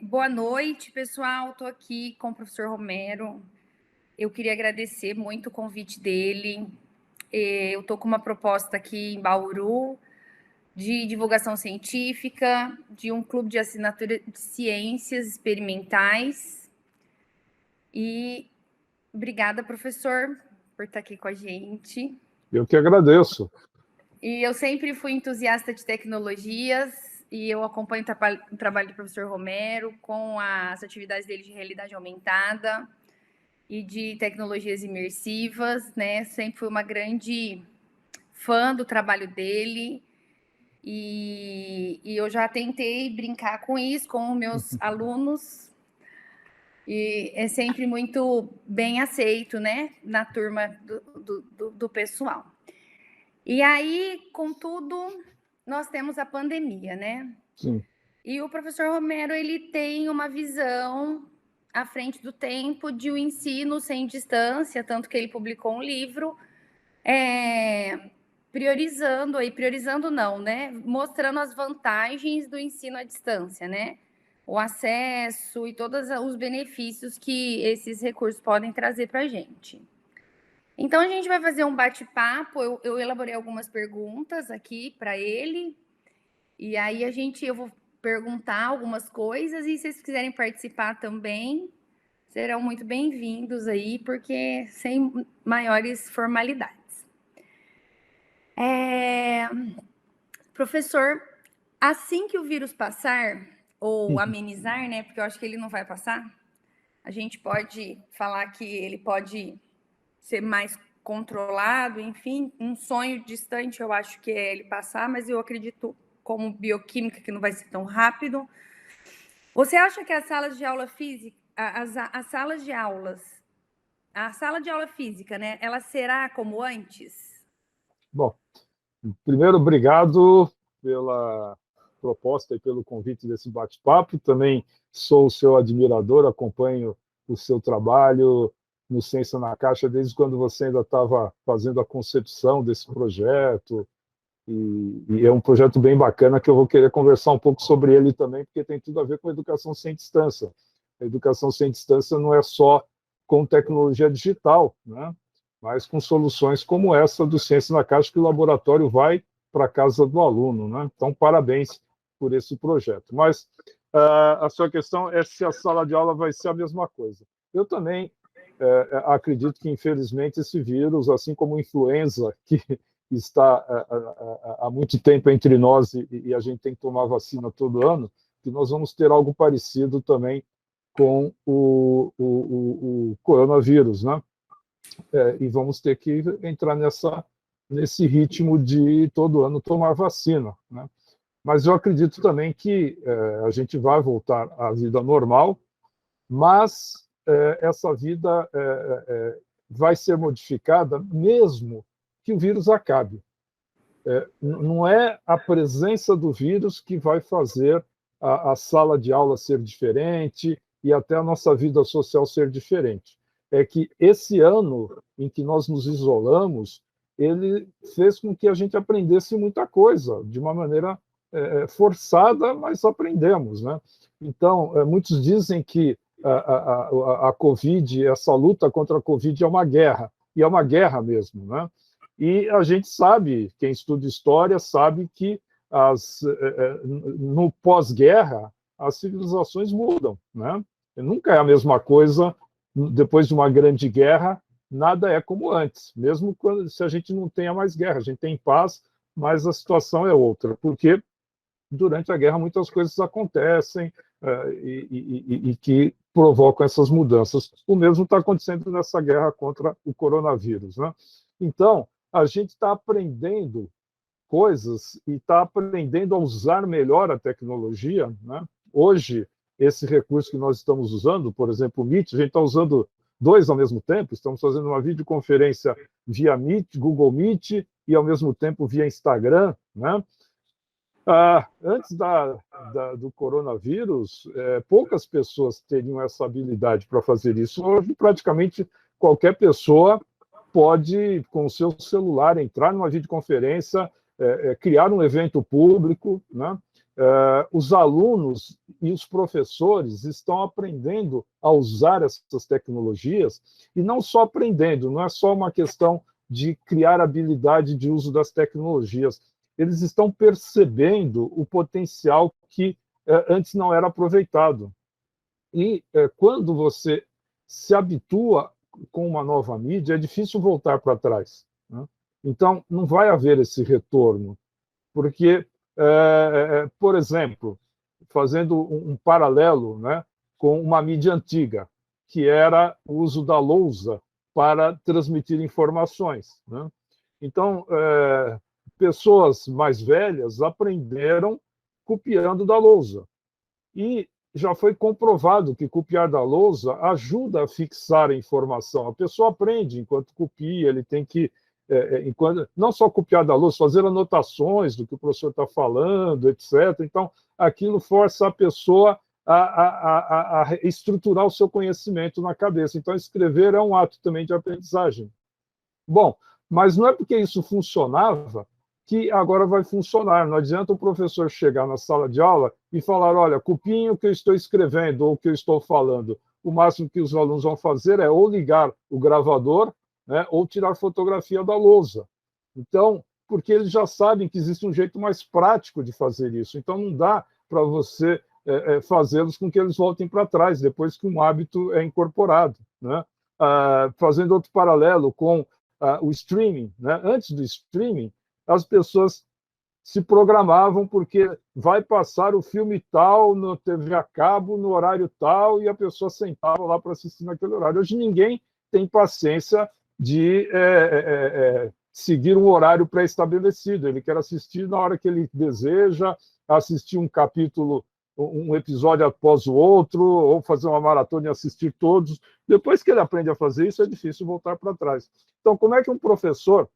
Boa noite, pessoal. Estou aqui com o professor Romero. Eu queria agradecer muito o convite dele. Eu estou com uma proposta aqui em Bauru de divulgação científica, de um clube de assinatura de ciências experimentais. E obrigada, professor, por estar aqui com a gente. Eu que agradeço. E eu sempre fui entusiasta de tecnologias e eu acompanho o trabalho do professor Romero com as atividades dele de realidade aumentada e de tecnologias imersivas, né? Sempre fui uma grande fã do trabalho dele e eu já tentei brincar com isso com os meus alunos e é sempre muito bem aceito, né? Na turma do pessoal. E aí, contudo, nós temos a pandemia, né? Sim. E o professor Romero, ele tem uma visão à frente do tempo de um ensino sem distância, tanto que ele publicou um livro priorizando não, né? Mostrando as vantagens do ensino à distância, né? O acesso e todos os benefícios que esses recursos podem trazer para a gente. Então, a gente vai fazer um bate-papo. Eu elaborei algumas perguntas aqui para ele. E aí, eu vou perguntar algumas coisas. E se vocês quiserem participar também, serão muito bem-vindos aí, porque sem maiores formalidades. Professor, assim que o vírus passar, ou amenizar, né? Porque eu acho que ele não vai passar. A gente pode falar que ele pode ser mais controlado, enfim, um sonho distante eu acho que é ele passar, mas eu acredito como bioquímica que não vai ser tão rápido. Você acha que as salas de aula física, a sala de aula física, né, ela será como antes? Bom, primeiro, obrigado pela proposta e pelo convite desse bate-papo. Também sou o seu admirador, acompanho o seu trabalho no Ciência na Caixa desde quando você ainda estava fazendo a concepção desse projeto. E é um projeto bem bacana que eu vou querer conversar um pouco sobre ele também, porque tem tudo a ver com a educação sem distância. A educação sem distância não é só com tecnologia digital, né? Mas com soluções como essa do Ciência na Caixa, que o laboratório vai para a casa do aluno, né? Então, parabéns por esse projeto. Mas a sua questão é se a sala de aula vai ser a mesma coisa. Eu também acredito que, infelizmente, esse vírus, assim como a influenza, que está há muito tempo entre nós e a gente tem que tomar vacina todo ano, que nós vamos ter algo parecido também com o coronavírus, né? E vamos ter que entrar nesse ritmo de todo ano tomar vacina, né? Mas eu acredito também que a gente vai voltar à vida normal, mas essa vida vai ser modificada mesmo que o vírus acabe. Não é a presença do vírus que vai fazer a sala de aula ser diferente e até a nossa vida social ser diferente. É que esse ano em que nós nos isolamos, ele fez com que a gente aprendesse muita coisa, de uma maneira forçada, mas aprendemos, né? Então, muitos dizem que a Covid, essa luta contra a Covid é uma guerra, e é uma guerra mesmo, né? E a gente sabe, quem estuda história sabe que no pós-guerra as civilizações mudam, né? Nunca é a mesma coisa depois de uma grande guerra, nada é como antes, mesmo se a gente não tenha mais guerra, a gente tem paz, mas a situação é outra, porque durante a guerra muitas coisas acontecem e que provocam essas mudanças. O mesmo está acontecendo nessa guerra contra o coronavírus, né? Então, a gente está aprendendo coisas e está aprendendo a usar melhor a tecnologia, né? Hoje, esse recurso que nós estamos usando, por exemplo, o Meet, a gente está usando dois ao mesmo tempo, estamos fazendo uma videoconferência via Meet, Google Meet, e ao mesmo tempo via Instagram, né? Antes do coronavírus, poucas pessoas teriam essa habilidade para fazer isso. Hoje, praticamente qualquer pessoa pode, com o seu celular, entrar numa videoconferência, criar um evento público, né? os alunos e os professores estão aprendendo a usar essas tecnologias, e não só aprendendo, não é só uma questão de criar habilidade de uso das tecnologias, eles estão percebendo o potencial que antes não era aproveitado. E quando você se habitua com uma nova mídia, é difícil voltar para trás, né? Então, não vai haver esse retorno, porque, por exemplo, fazendo um paralelo, né, com uma mídia antiga, que era o uso da lousa para transmitir informações, né? Então, pessoas mais velhas aprenderam copiando da lousa. E já foi comprovado que copiar da lousa ajuda a fixar a informação. A pessoa aprende enquanto copia, ele tem que, não só copiar da lousa, fazer anotações do que o professor está falando, etc. Então, aquilo força a pessoa a estruturar o seu conhecimento na cabeça. Então, escrever é um ato também de aprendizagem. Bom, mas não é porque isso funcionava que agora vai funcionar. Não adianta o professor chegar na sala de aula e falar, olha, copiem o que eu estou escrevendo ou o que eu estou falando. O máximo que os alunos vão fazer é ou ligar o gravador, né, ou tirar fotografia da lousa. Então, porque eles já sabem que existe um jeito mais prático de fazer isso. Então, não dá para você fazê-los com que eles voltem para trás, depois que um hábito é incorporado, né? Fazendo outro paralelo com o streaming, né? Antes do streaming, as pessoas se programavam porque vai passar o filme tal no TV a cabo, no horário tal, e a pessoa sentava lá para assistir naquele horário. Hoje ninguém tem paciência de seguir um horário pré-estabelecido. Ele quer assistir na hora que ele deseja, assistir um capítulo, um episódio após o outro, ou fazer uma maratona e assistir todos. Depois que ele aprende a fazer isso, é difícil voltar para trás. Então, como é que um professor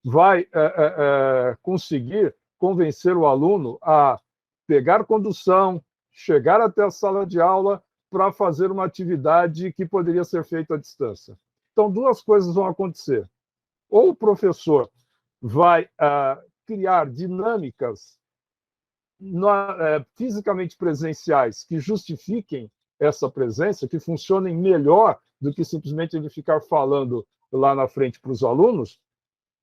vai conseguir convencer o aluno a pegar condução, chegar até a sala de aula para fazer uma atividade que poderia ser feita à distância? Então, duas coisas vão acontecer. Ou o professor vai criar dinâmicas fisicamente presenciais que justifiquem essa presença, que funcionem melhor do que simplesmente ele ficar falando lá na frente para os alunos,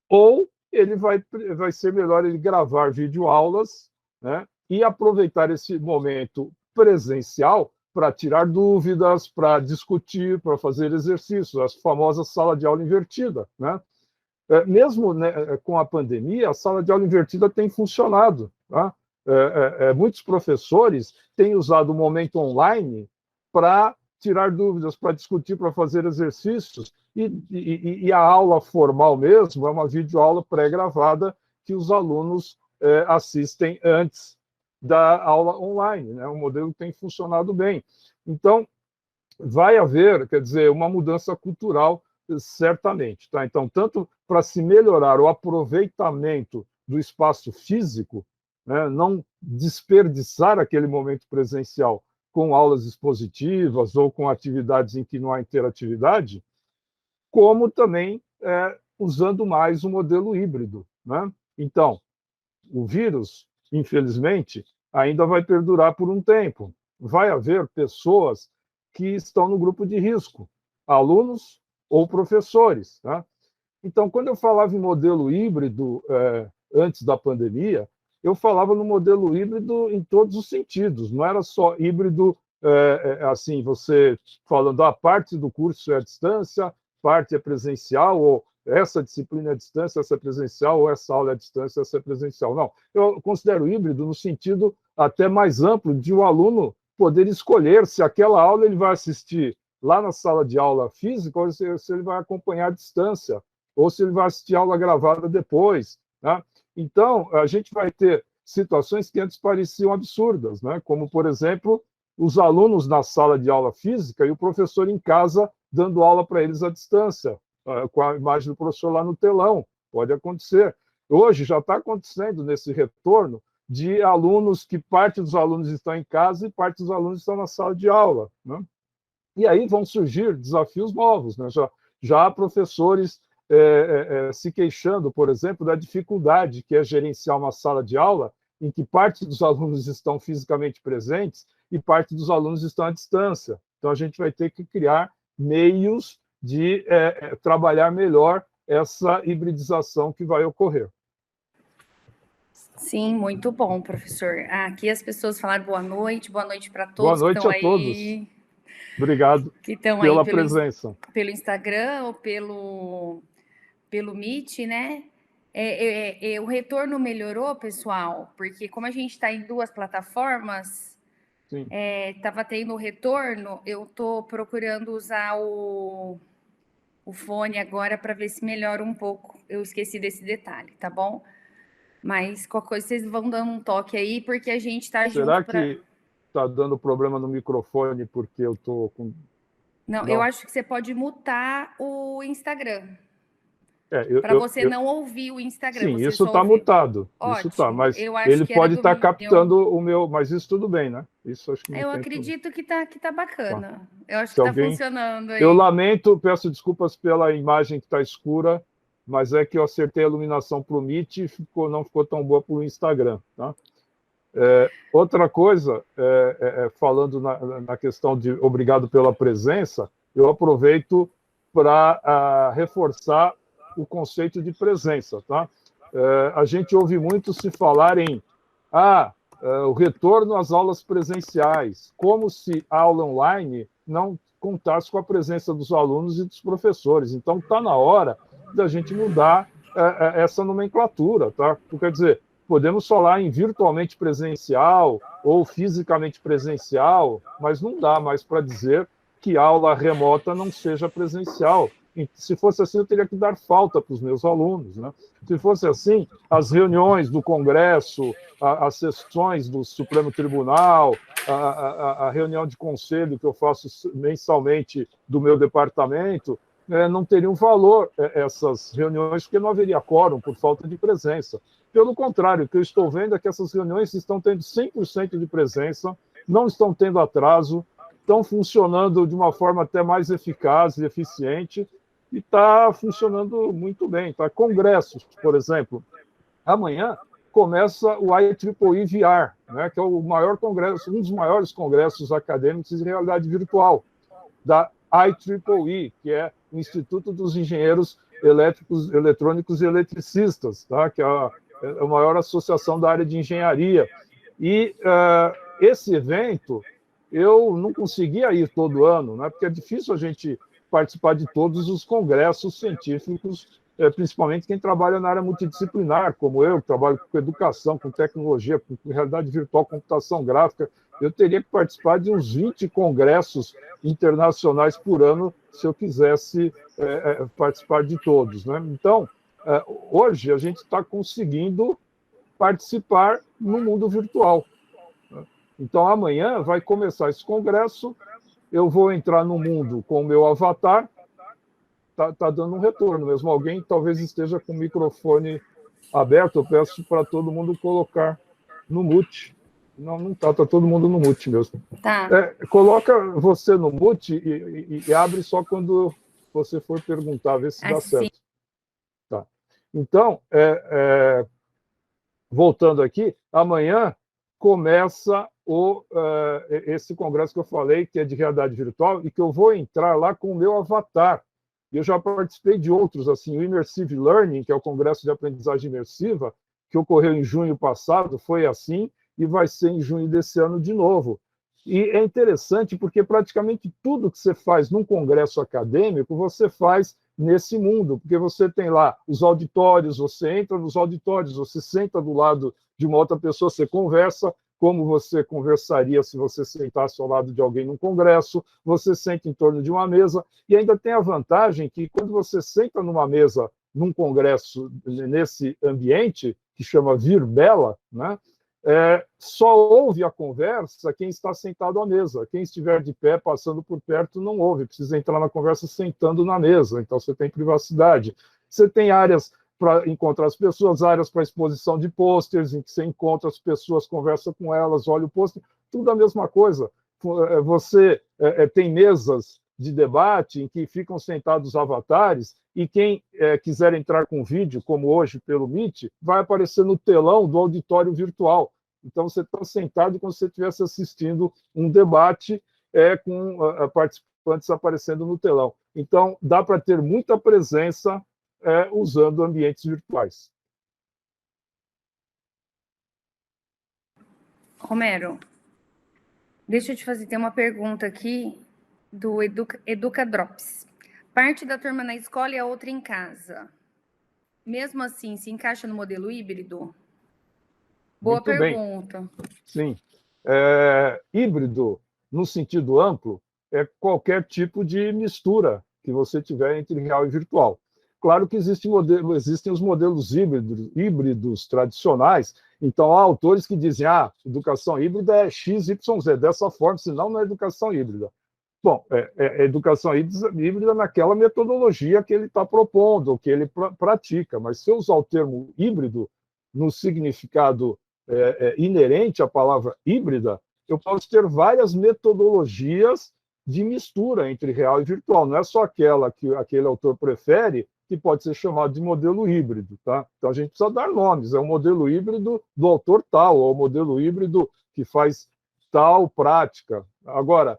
ou ele vai ser melhor ele gravar videoaulas, né, e aproveitar esse momento presencial para tirar dúvidas, para discutir, para fazer exercícios, a famosa sala de aula invertida, né? Mesmo, né, com a pandemia, a sala de aula invertida tem funcionado, tá? Muitos professores têm usado o momento online para tirar dúvidas, para discutir, para fazer exercícios, e a aula formal mesmo é uma videoaula pré-gravada que os alunos assistem antes da aula online, né? Um modelo que tem funcionado bem. Então, vai haver, quer dizer, uma mudança cultural, certamente, tá? Então, tanto para se melhorar o aproveitamento do espaço físico, né, não desperdiçar aquele momento presencial com aulas expositivas ou com atividades em que não há interatividade, como também usando mais o modelo híbrido, né? Então, o vírus, infelizmente, ainda vai perdurar por um tempo. Vai haver pessoas que estão no grupo de risco, alunos ou professores, tá? Então, quando eu falava em modelo híbrido antes da pandemia, eu falava no modelo híbrido em todos os sentidos, não era só híbrido, assim, você falando, a parte do curso é à distância, parte é presencial, ou essa disciplina é à distância, essa é presencial, ou essa aula é à distância, essa é presencial. Não, eu considero híbrido no sentido até mais amplo de o aluno poder escolher se aquela aula ele vai assistir lá na sala de aula física, ou se ele vai acompanhar à distância, ou se ele vai assistir aula gravada depois, né? Então, a gente vai ter situações que antes pareciam absurdas, né? Como, por exemplo, os alunos na sala de aula física e o professor em casa dando aula para eles à distância, com a imagem do professor lá no telão. Pode acontecer. Hoje já está acontecendo nesse retorno de alunos que parte dos alunos estão em casa e parte dos alunos estão na sala de aula, né? E aí vão surgir desafios novos, né? Já há professores se queixando, por exemplo, da dificuldade que é gerenciar uma sala de aula em que parte dos alunos estão fisicamente presentes e parte dos alunos estão à distância. Então, a gente vai ter que criar meios de trabalhar melhor essa hibridização que vai ocorrer. Sim, muito bom, professor. Aqui as pessoas falaram boa noite para todos. Boa noite que a estão todos. aí. Obrigado Que estão pela aí presença. Pelo Instagram ou pelo Meet, né? O retorno melhorou, pessoal, porque como a gente está em duas plataformas, estava tendo retorno, eu estou procurando usar o fone agora para ver se melhora um pouco. Eu esqueci desse detalhe, tá bom? Mas qualquer coisa vocês vão dando um toque aí, porque a gente está junto. Será que está dando problema no microfone porque eu estou com... Não, eu acho que você pode mutar o Instagram. Para você não ouvir o Instagram. Sim, isso está mutado. Ótimo. Isso tá, mas eu acho ele que pode estar captando o meu... Mas isso tudo bem, né? Isso acho que não eu tem acredito que tá bacana. Tá. Eu acho que está funcionando aí. Eu lamento, peço desculpas pela imagem que está escura, mas é que eu acertei a iluminação para o Meet e não ficou tão boa para o Instagram. Tá? Outra coisa, falando na questão de obrigado pela presença, eu aproveito para reforçar o conceito de presença. Tá? A gente ouve muito se falar em o retorno às aulas presenciais, como se a aula online não contasse com a presença dos alunos e dos professores. Então, está na hora da gente mudar essa nomenclatura. Tá? Quer dizer, podemos falar em virtualmente presencial ou fisicamente presencial, mas não dá mais para dizer que aula remota não seja presencial. Se fosse assim, eu teria que dar falta para os meus alunos. Né? Se fosse assim, as reuniões do Congresso, as sessões do Supremo Tribunal, a reunião de conselho que eu faço mensalmente do meu departamento, não teriam valor essas reuniões, porque não haveria quórum por falta de presença. Pelo contrário, o que eu estou vendo é que essas reuniões estão tendo 100% de presença, não estão tendo atraso, estão funcionando de uma forma até mais eficaz e eficiente, e está funcionando muito bem. Tá? Congressos, por exemplo. Amanhã começa o IEEE VR, né, que é o maior congresso, um dos maiores congressos acadêmicos de realidade virtual, da IEEE, que é o Instituto dos Engenheiros Elétricos, Eletrônicos e Eletricistas, tá? Que é a maior associação da área de engenharia. E esse evento eu não conseguia ir todo ano, né, porque é difícil a gente participar de todos os congressos científicos, principalmente quem trabalha na área multidisciplinar, como eu, que trabalho com educação, com tecnologia, com realidade virtual, computação gráfica. Eu teria que participar de uns 20 congressos internacionais por ano se eu quisesse participar de todos. Né? Então, hoje a gente está conseguindo participar no mundo virtual. Então, amanhã vai começar esse congresso, eu vou entrar no mundo com o meu avatar, tá dando um retorno mesmo. Alguém talvez esteja com o microfone aberto, eu peço para todo mundo colocar no mute. Não está todo mundo no mute mesmo. Tá. Coloca você no mute e abre só quando você for perguntar, ver se dá certo. Tá. Então, voltando aqui, amanhã começa esse congresso que eu falei, que é de realidade virtual, e que eu vou entrar lá com o meu avatar. Eu já participei de outros, assim, o Immersive Learning, que é o congresso de aprendizagem imersiva, que ocorreu em junho passado, foi assim, e vai ser em junho desse ano de novo. E é interessante porque praticamente tudo que você faz num congresso acadêmico, você faz nesse mundo, porque você tem lá os auditórios, você entra nos auditórios, você senta do lado de uma outra pessoa, você conversa, como você conversaria se você sentasse ao lado de alguém num congresso, você senta em torno de uma mesa, e ainda tem a vantagem que quando você senta numa mesa, num congresso, nesse ambiente, que chama Virbela, né, só ouve a conversa quem está sentado à mesa. Quem estiver de pé, passando por perto, não ouve, precisa entrar na conversa sentando na mesa, então você tem privacidade. Você tem áreas para encontrar as pessoas, áreas para exposição de pôsteres, em que você encontra as pessoas, conversa com elas, olha o pôster, tudo a mesma coisa. Você tem mesas de debate em que ficam sentados avatares e quem quiser entrar com vídeo, como hoje pelo Meet, vai aparecer no telão do auditório virtual. Então, você está sentado como se você estivesse assistindo um debate com participantes aparecendo no telão. Então, dá para ter muita presença usando ambientes virtuais. Romero, deixa eu te fazer, tem uma pergunta aqui do Educa Drops. Parte da turma na escola e a outra em casa. Mesmo assim, se encaixa no modelo híbrido? Boa Muito pergunta. Bem. Sim. Híbrido, no sentido amplo, é qualquer tipo de mistura que você tiver entre real e virtual. Claro que existem os modelos híbridos tradicionais, então há autores que dizem educação híbrida é X, Y, Z, dessa forma, senão não é educação híbrida. Bom, é educação híbrida naquela metodologia que ele está propondo, ou que ele pratica, mas se eu usar o termo híbrido no significado inerente à palavra híbrida, eu posso ter várias metodologias de mistura entre real e virtual. Não é só aquela que aquele autor prefere, que pode ser chamado de modelo híbrido. Tá? Então, a gente precisa dar nomes. É o modelo híbrido do autor tal, ou o modelo híbrido que faz tal prática. Agora,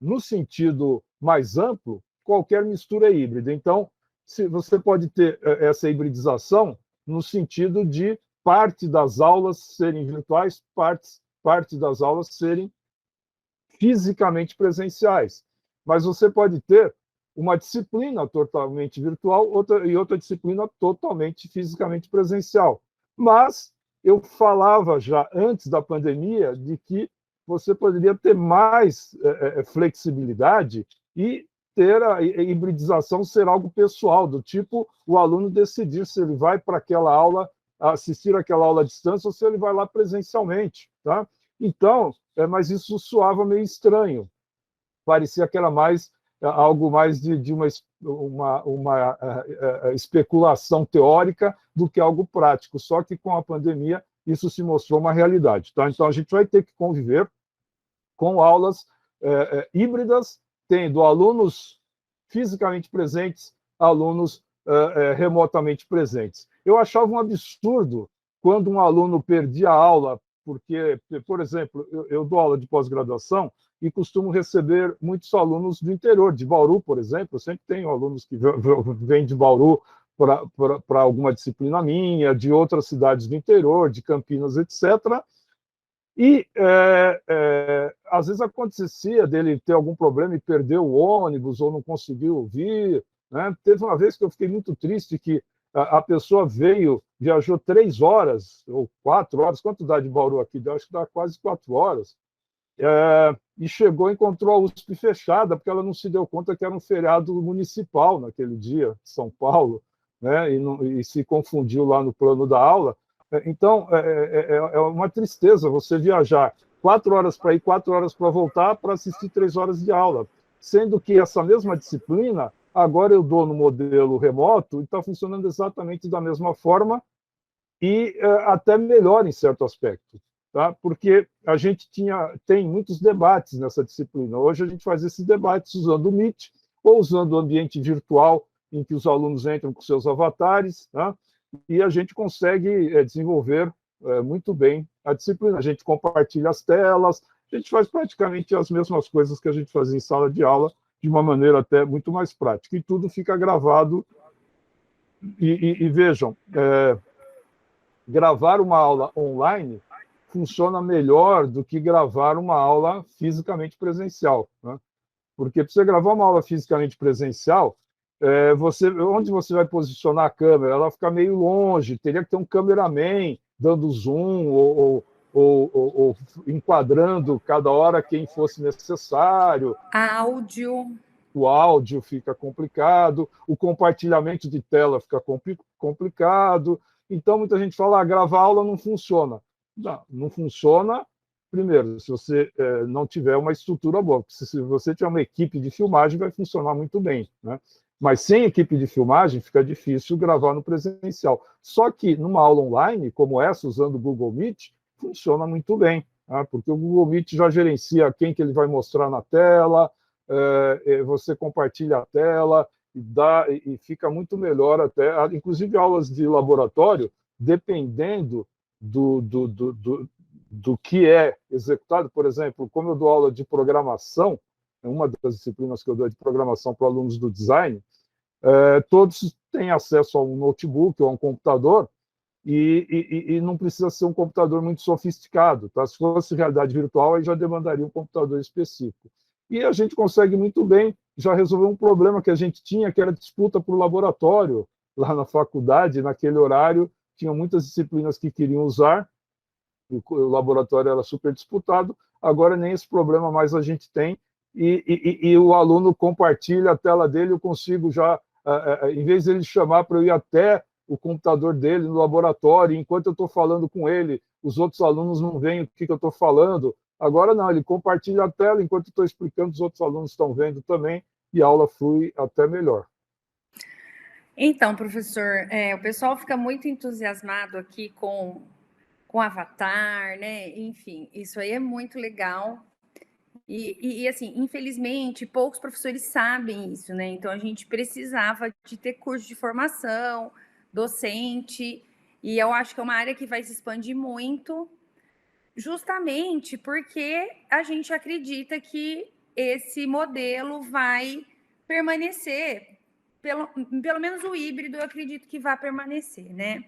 no sentido mais amplo, qualquer mistura é híbrida. Então, você pode ter essa hibridização no sentido de parte das aulas serem virtuais, parte das aulas serem fisicamente presenciais. Mas você pode ter uma disciplina totalmente virtual e outra disciplina totalmente fisicamente presencial. Mas eu falava já antes da pandemia de que você poderia ter mais flexibilidade e ter a hibridização ser algo pessoal, do tipo o aluno decidir se ele vai para aquela aula, assistir aquela aula à distância ou se ele vai lá presencialmente. Tá? Então, mas isso soava meio estranho. Parecia que era algo mais de uma especulação teórica do que algo prático. Só que com a pandemia isso se mostrou uma realidade. Tá? Então, a gente vai ter que conviver com aulas híbridas, tendo alunos fisicamente presentes, alunos remotamente presentes. Eu achava um absurdo quando um aluno perdia a aula, porque, por exemplo, eu dou aula de pós-graduação e costumo receber muitos alunos do interior, de Bauru, por exemplo. Eu sempre tenho alunos que vêm de Bauru para alguma disciplina minha, de outras cidades do interior, de Campinas, etc., e, às vezes, acontecia dele ter algum problema e perder o ônibus ou não conseguiu vir. Né? Teve uma vez que eu fiquei muito triste que a pessoa viajou 3 horas ou 4 horas, quanto dá de Bauru aqui? Acho que dá quase 4 horas, e chegou e encontrou a USP fechada, porque ela não se deu conta que era um feriado municipal naquele dia, São Paulo, né? E se confundiu lá no plano da aula. Então, é uma tristeza você viajar 4 horas para ir, 4 horas para voltar, para assistir 3 horas de aula. Sendo que essa mesma disciplina, agora eu dou no modelo remoto e está funcionando exatamente da mesma forma e até melhor em certo aspecto. Tá? Porque a gente tem muitos debates nessa disciplina. Hoje a gente faz esses debates usando o Meet ou usando o ambiente virtual em que os alunos entram com seus avatares, tá? E a gente consegue desenvolver muito bem a disciplina. A gente compartilha as telas, a gente faz praticamente as mesmas coisas que a gente fazia em sala de aula, de uma maneira até muito mais prática. E tudo fica gravado. E vejam, gravar uma aula online funciona melhor do que gravar uma aula fisicamente presencial. Né? Porque para você gravar uma aula fisicamente presencial, onde você vai posicionar a câmera? Ela fica meio longe, teria que ter um cameraman dando zoom ou enquadrando cada hora quem fosse necessário. O áudio fica complicado, o compartilhamento de tela fica complicado. Então, muita gente fala, gravar aula não funciona. Não funciona, primeiro, se você não tiver uma estrutura boa. Se você tiver uma equipe de filmagem, vai funcionar muito bem. Né? Mas sem equipe de filmagem, fica difícil gravar no presencial. Só que numa aula online, como essa, usando o Google Meet, funciona muito bem. Tá? Porque o Google Meet já gerencia quem que ele vai mostrar na tela, você compartilha a tela e fica muito melhor até, inclusive aulas de laboratório, dependendo do que é executado. Por exemplo, como eu dou aula de programação, uma das disciplinas que eu dou é de programação para alunos do design, todos têm acesso a um notebook ou a um computador, e não precisa ser um computador muito sofisticado. Tá? Se fosse realidade virtual, aí já demandaria um computador específico. E a gente consegue muito bem já resolver um problema que a gente tinha, que era disputa para o laboratório, lá na faculdade, naquele horário, tinham muitas disciplinas que queriam usar, o laboratório era super disputado, agora nem esse problema mais a gente tem, e o aluno compartilha a tela dele, eu consigo já, em vez de ele chamar para eu ir até o computador dele no laboratório, enquanto eu estou falando com ele, os outros alunos não veem o que eu estou falando, agora não, ele compartilha a tela, enquanto eu estou explicando, os outros alunos estão vendo também, e a aula flui até melhor. Então, professor, o pessoal fica muito entusiasmado aqui com Avatar, né? Enfim, isso aí é muito legal. E assim, infelizmente, poucos professores sabem isso, né? Então, a gente precisava de ter curso de formação, docente, e eu acho que é uma área que vai se expandir muito, justamente porque a gente acredita que esse modelo vai permanecer, pelo menos o híbrido, eu acredito que vai permanecer, né?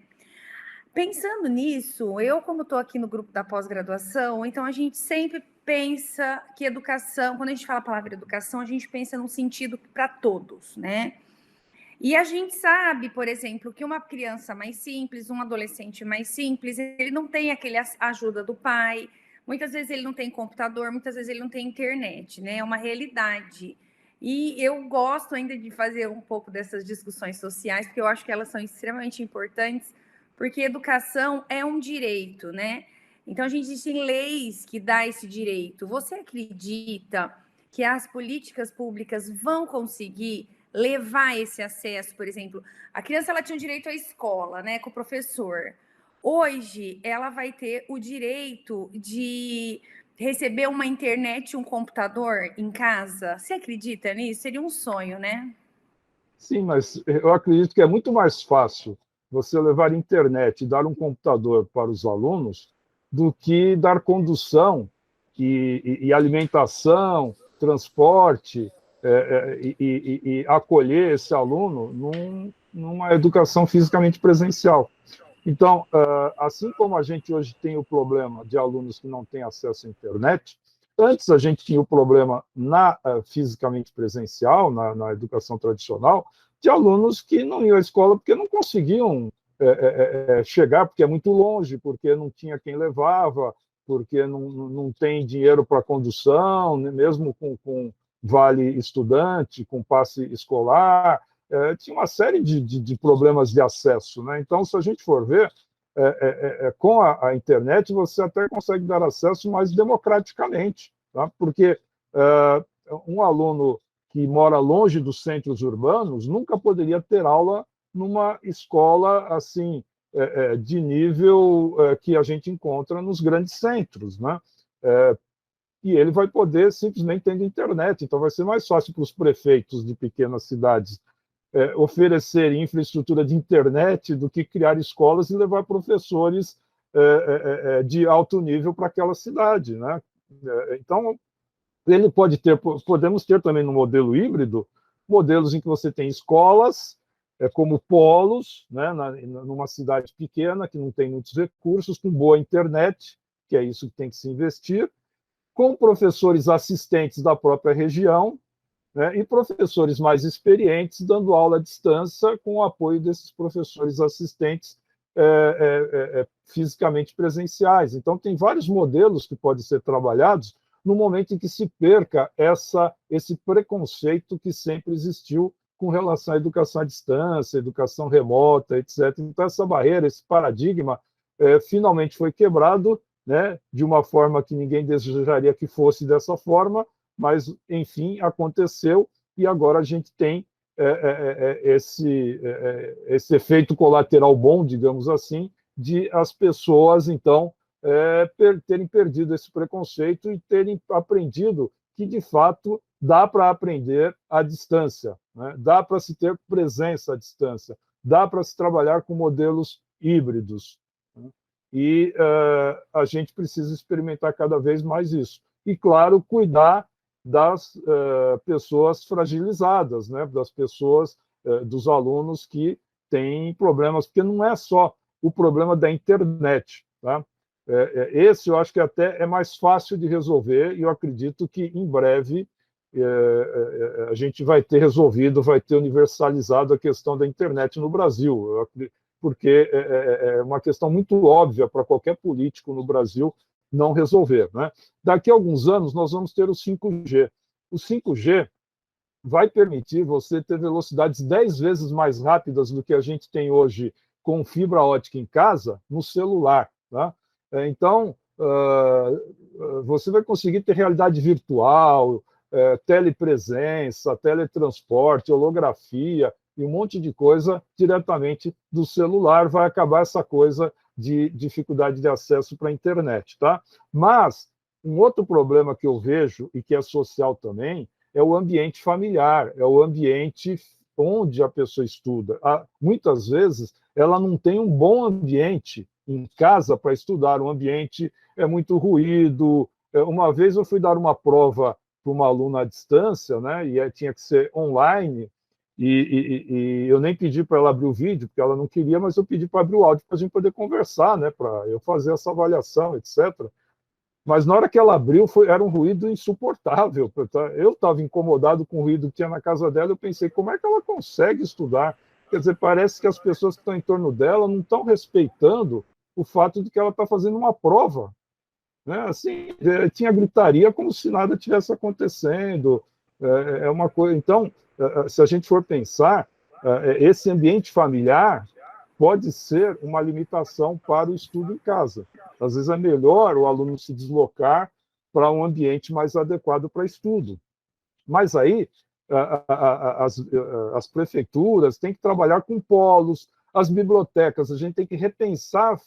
Pensando nisso, eu, como estou aqui no grupo da pós-graduação, então a gente sempre pensa que educação, quando a gente fala a palavra educação, a gente pensa num sentido para todos, né? E a gente sabe, por exemplo, que uma criança mais simples, um adolescente mais simples, ele não tem aquele ajuda do pai, muitas vezes ele não tem computador, muitas vezes ele não tem internet, né? É uma realidade. E eu gosto ainda de fazer um pouco dessas discussões sociais, porque eu acho que elas são extremamente importantes, porque educação é um direito, né? Então, a gente tem leis que dão esse direito. Você acredita que as políticas públicas vão conseguir levar esse acesso, por exemplo, a criança ela tinha o direito à escola, né, com o professor. Hoje, ela vai ter o direito de receber uma internet, um computador em casa. Você acredita nisso? Seria um sonho, né? Sim, mas eu acredito que é muito mais fácil você levar internet e dar um computador para os alunos do que dar condução e alimentação, transporte, e acolher esse aluno numa educação fisicamente presencial. Então, assim como a gente hoje tem o problema de alunos que não têm acesso à internet, antes a gente tinha o problema fisicamente presencial, na educação tradicional, de alunos que não iam à escola porque não conseguiam chegar, porque é muito longe, porque não tinha quem levava, porque não tem dinheiro para condução, mesmo com vale estudante, com passe escolar, tinha uma série de problemas de acesso. Né? Então, se a gente for ver, com a internet, você até consegue dar acesso mais democraticamente, tá? Porque um aluno que mora longe dos centros urbanos nunca poderia ter aula numa escola assim de nível que a gente encontra nos grandes centros, né? E ele vai poder simplesmente tendo internet. Então, vai ser mais fácil para os prefeitos de pequenas cidades oferecer infraestrutura de internet do que criar escolas e levar professores de alto nível para aquela cidade, né? Então, podemos ter também no modelo híbrido, modelos em que você tem escolas como polos, né, numa cidade pequena que não tem muitos recursos, com boa internet, que é isso que tem que se investir, com professores assistentes da própria região, né, e professores mais experientes dando aula à distância com o apoio desses professores assistentes fisicamente presenciais. Então, tem vários modelos que podem ser trabalhados no momento em que se perca esse preconceito que sempre existiu com relação à educação à distância, educação remota, etc. Então, essa barreira, esse paradigma, finalmente foi quebrado, né, de uma forma que ninguém desejaria que fosse dessa forma, mas, enfim, aconteceu, e agora a gente tem esse efeito colateral bom, digamos assim, de as pessoas, então, terem perdido esse preconceito e terem aprendido que, de fato, dá para aprender à distância, né? Dá para se ter presença à distância, dá para se trabalhar com modelos híbridos, né? E a gente precisa experimentar cada vez mais isso. E, claro, cuidar das pessoas fragilizadas, né? Das pessoas, dos alunos que têm problemas, porque não é só o problema da internet, tá? Esse eu acho que até é mais fácil de resolver, e eu acredito que em breve a gente vai ter resolvido, vai ter universalizado a questão da internet no Brasil, porque é uma questão muito óbvia para qualquer político no Brasil não resolver, né? Daqui a alguns anos, nós vamos ter o 5G. O 5G vai permitir você ter velocidades 10 vezes mais rápidas do que a gente tem hoje com fibra ótica em casa, no celular, tá? Então, você vai conseguir ter realidade virtual, telepresença, teletransporte, holografia e um monte de coisa diretamente do celular. Vai acabar essa coisa de dificuldade de acesso para a internet, tá? Mas um outro problema que eu vejo, e que é social também, é o ambiente familiar, é o ambiente onde a pessoa estuda. Muitas vezes, ela não tem um bom ambiente em casa para estudar, o ambiente é muito ruído. Uma vez eu fui dar uma prova para uma aluna à distância, né, e tinha que ser online, e eu nem pedi para ela abrir o vídeo, porque ela não queria, mas eu pedi para abrir o áudio para a gente poder conversar, né, para eu fazer essa avaliação, etc. Mas na hora que ela abriu, era um ruído insuportável. Eu estava incomodado com o ruído que tinha na casa dela, eu pensei, como é que ela consegue estudar? Quer dizer, parece que as pessoas que estão em torno dela não estão respeitando o fato de que ela está fazendo uma prova, né? Assim, tinha gritaria como se nada tivesse acontecendo. É uma coisa. Então, se a gente for pensar, esse ambiente familiar pode ser uma limitação para o estudo em casa. Às vezes é melhor o aluno se deslocar para um ambiente mais adequado para estudo. Mas aí as prefeituras têm que trabalhar com polos, as bibliotecas, a gente tem que repensar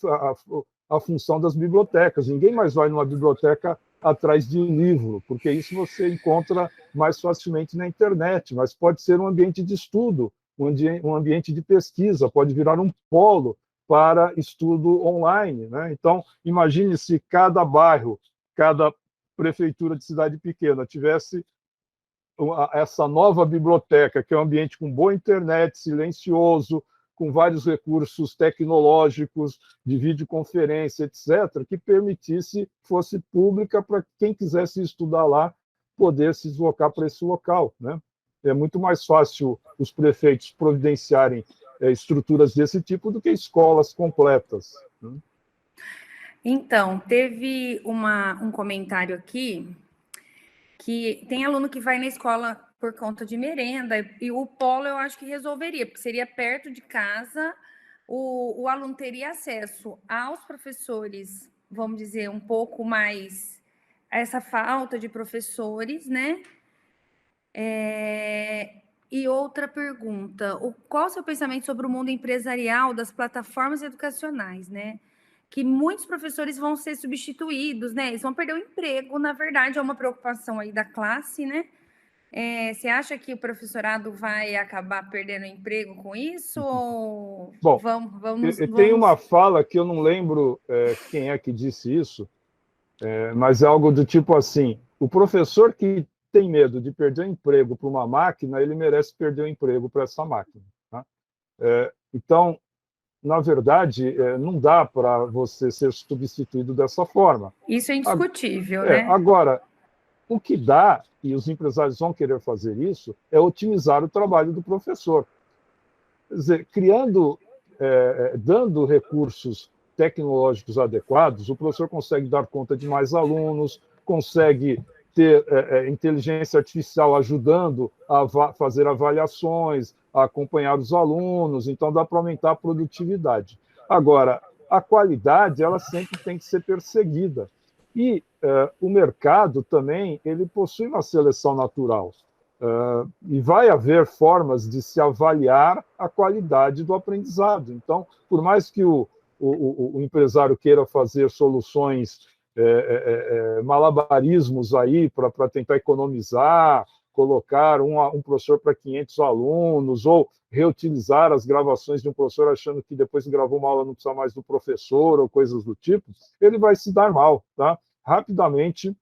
a função das bibliotecas. Ninguém mais vai numa biblioteca atrás de um livro, porque isso você encontra mais facilmente na internet, mas pode ser um ambiente de estudo, um ambiente de pesquisa, pode virar um polo para estudo online, né? Então, imagine se cada bairro, cada prefeitura de cidade pequena tivesse essa nova biblioteca, que é um ambiente com boa internet, silencioso, com vários recursos tecnológicos, de videoconferência, etc., que permitisse, fosse pública para quem quisesse estudar lá, poder se deslocar para esse local, né? É muito mais fácil os prefeitos providenciarem estruturas desse tipo do que escolas completas, né? Então, teve um comentário aqui que tem aluno que vai na escola por conta de merenda, e o polo eu acho que resolveria, porque seria perto de casa, o aluno teria acesso aos professores, vamos dizer, um pouco mais essa falta de professores, né? E outra pergunta, qual o seu pensamento sobre o mundo empresarial das plataformas educacionais, né? Que muitos professores vão ser substituídos, né? Eles vão perder o emprego, na verdade, é uma preocupação aí da classe, né? Você acha que o professorado vai acabar perdendo o emprego com isso? Ou Bom, vamos... tem uma fala que eu não lembro quem é que disse isso, mas é algo do tipo assim: o professor que tem medo de perder o emprego para uma máquina, ele merece perder o emprego para essa máquina, tá? Então, na verdade, não dá para você ser substituído dessa forma. Isso é indiscutível, né? Agora, o que dá, e os empresários vão querer fazer isso, é otimizar o trabalho do professor. Quer dizer, dando recursos tecnológicos adequados, o professor consegue dar conta de mais alunos, consegue ter inteligência artificial ajudando a fazer avaliações, a acompanhar os alunos, então dá para aumentar a produtividade. Agora, a qualidade, ela sempre tem que ser perseguida. E o mercado também, ele possui uma seleção natural. E vai haver formas de se avaliar a qualidade do aprendizado. Então, por mais que o empresário queira fazer soluções malabarismos aí para tentar economizar, colocar um professor para 500 alunos, ou reutilizar as gravações de um professor achando que depois que gravou uma aula não precisa mais do professor, ou coisas do tipo, ele vai se dar mal. Tá? Rapidamente,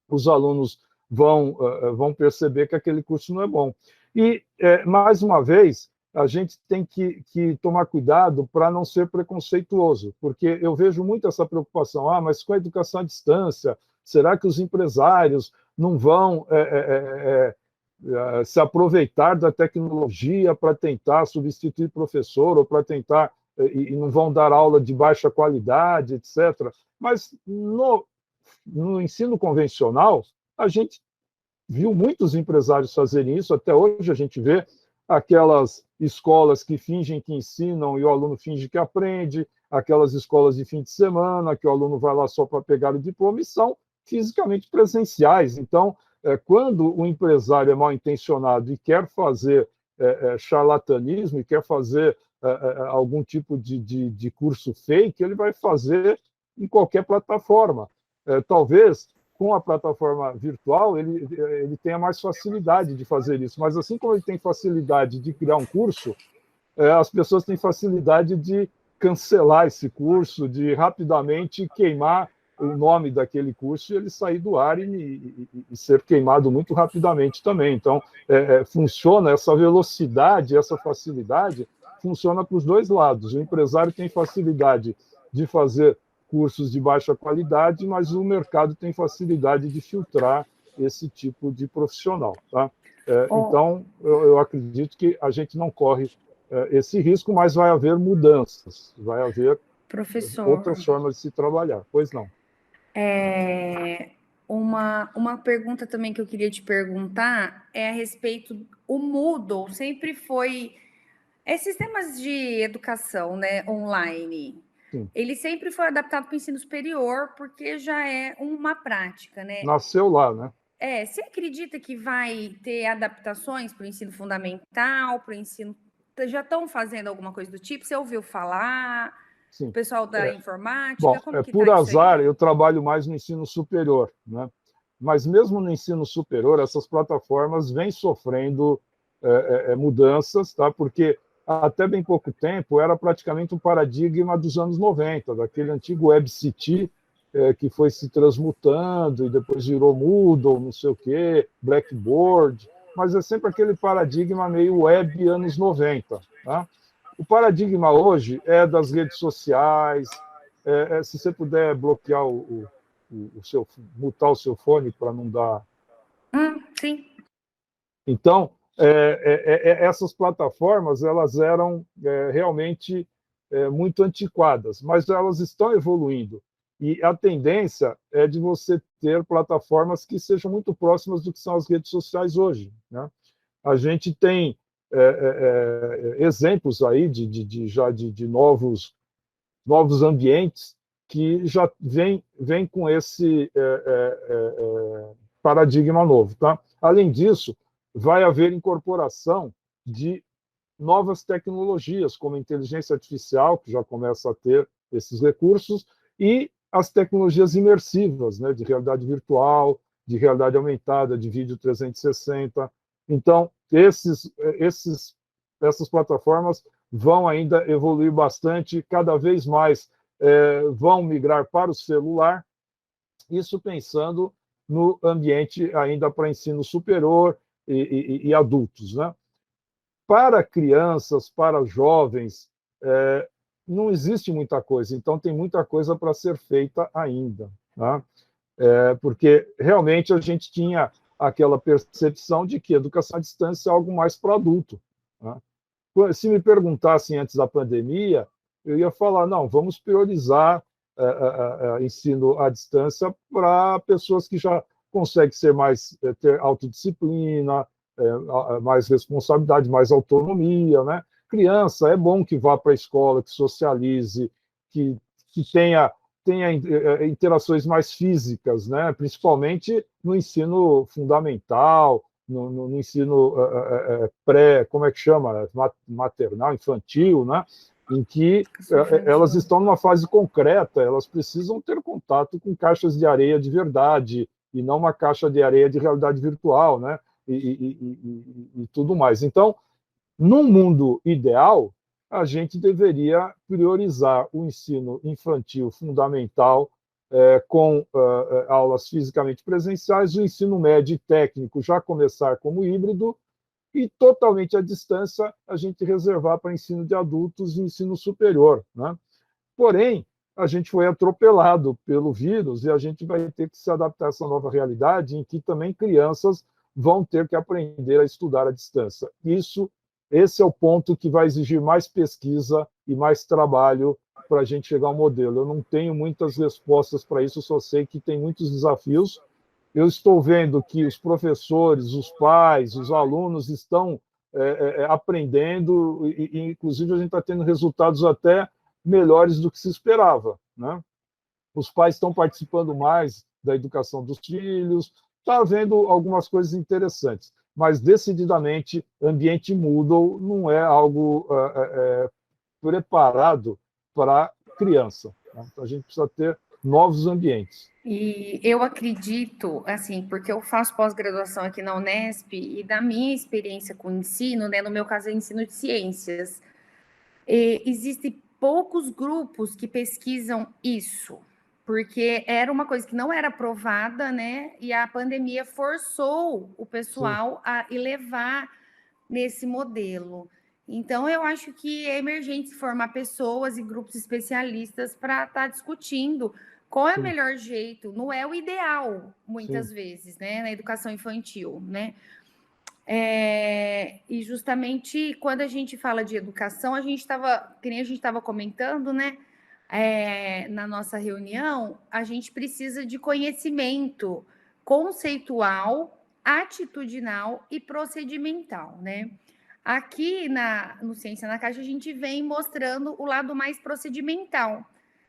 os alunos vão perceber que aquele curso não é bom. E, mais uma vez, a gente tem que tomar cuidado para não ser preconceituoso, porque eu vejo muito essa preocupação, mas com a educação à distância, será que os empresários não vão se aproveitar da tecnologia para tentar substituir professor, ou para tentar, e não vão dar aula de baixa qualidade, etc. Mas no ensino convencional, a gente viu muitos empresários fazerem isso, até hoje a gente vê aquelas escolas que fingem que ensinam e o aluno finge que aprende, aquelas escolas de fim de semana que o aluno vai lá só para pegar o diploma, e são fisicamente presenciais. Então, quando o empresário é mal intencionado e quer fazer charlatanismo, e quer fazer algum tipo de curso fake, ele vai fazer em qualquer plataforma. Talvez com a plataforma virtual ele tenha mais facilidade de fazer isso, mas assim como ele tem facilidade de criar um curso, as pessoas têm facilidade de cancelar esse curso, de rapidamente queimar o nome daquele curso e ele sair do ar e ser queimado muito rapidamente também. Então, funciona essa velocidade, essa facilidade, funciona para os dois lados. O empresário tem facilidade de fazer cursos de baixa qualidade, mas o mercado tem facilidade de filtrar esse tipo de profissional. Tá? Então, eu acredito que a gente não corre esse risco, mas vai haver mudanças, vai haver outras formas de se trabalhar. Pois não. Uma pergunta também que eu queria te perguntar é a respeito, o Moodle sempre foi... Esses temas de educação, né, online, sim, ele sempre foi adaptado para o ensino superior, porque já é uma prática, né? Nasceu lá, né? Você acredita que vai ter adaptações para o ensino fundamental, para o ensino... Já estão fazendo alguma coisa do tipo? Você ouviu falar? Sim. O pessoal da informática? Bom, como que por azar, eu trabalho mais no ensino superior, né? Mas mesmo no ensino superior, essas plataformas vêm sofrendo mudanças, tá? Porque até bem pouco tempo era praticamente um paradigma dos anos 90, daquele antigo WebCT, que foi se transmutando e depois virou Moodle, não sei o quê, Blackboard, mas é sempre aquele paradigma meio web anos 90. Tá? O paradigma hoje é das redes sociais, se você puder bloquear mutar o seu fone para não dar... Sim. Então, essas plataformas elas eram realmente muito antiquadas, mas elas estão evoluindo. E a tendência é de você ter plataformas que sejam muito próximas do que são as redes sociais hoje. Né? A gente tem exemplos aí de novos ambientes que já vêm com esse paradigma novo. Tá? Além disso, vai haver incorporação de novas tecnologias, como inteligência artificial, que já começa a ter esses recursos, e as tecnologias imersivas, né, de realidade virtual, de realidade aumentada, de vídeo 360. Então, essas plataformas vão ainda evoluir bastante, cada vez mais vão migrar para o celular, isso pensando no ambiente ainda para ensino superior e adultos. Né? Para crianças, para jovens, não existe muita coisa, então tem muita coisa para ser feita ainda. Tá? Porque realmente a gente tinha aquela percepção de que educação à distância é algo mais para adulto. Tá? Se me perguntassem antes da pandemia, eu ia falar, não, vamos priorizar ensino à distância para pessoas que já conseguem ter autodisciplina, mais responsabilidade, mais autonomia. Né? Criança, é bom que vá para a escola, que socialize, que tenha interações mais físicas, né? Principalmente no ensino fundamental, no ensino como é que chama? Maternal, infantil, né? em que elas estão numa fase concreta, elas precisam ter contato com caixas de areia de verdade, e não uma caixa de areia de realidade virtual, né? E tudo mais. Então, num mundo ideal, a gente deveria priorizar o ensino infantil fundamental com aulas fisicamente presenciais, o ensino médio e técnico já começar como híbrido, e totalmente à distância a gente reservar para ensino de adultos e ensino superior, né? Porém, a gente foi atropelado pelo vírus e a gente vai ter que se adaptar a essa nova realidade em que também crianças vão ter que aprender a estudar à distância. Esse é o ponto que vai exigir mais pesquisa e mais trabalho para a gente chegar ao modelo. Eu não tenho muitas respostas para isso, só sei que tem muitos desafios. Eu estou vendo que os professores, os pais, os alunos estão aprendendo, e inclusive a gente está tendo resultados até melhores do que se esperava, né? Os pais estão participando mais da educação dos filhos, está havendo algumas coisas interessantes, mas decididamente ambiente Moodle não é algo preparado para criança, né? Então, a gente precisa ter novos ambientes. E eu acredito, assim, porque eu faço pós-graduação aqui na Unesp, e da minha experiência com o ensino, né, no meu caso é ensino de ciências, existem poucos grupos que pesquisam isso, porque era uma coisa que não era aprovada, né, e a pandemia forçou o pessoal a levar nesse modelo. Então, eu acho que é emergente formar pessoas e grupos especialistas para estar discutindo qual é o melhor jeito, não é o ideal, muitas vezes, né, na educação infantil, né? E justamente quando a gente fala de educação, que nem a gente estava comentando, né? Na nossa reunião, a gente precisa de conhecimento conceitual, atitudinal e procedimental, né? Aqui no Ciência na Caixa, a gente vem mostrando o lado mais procedimental,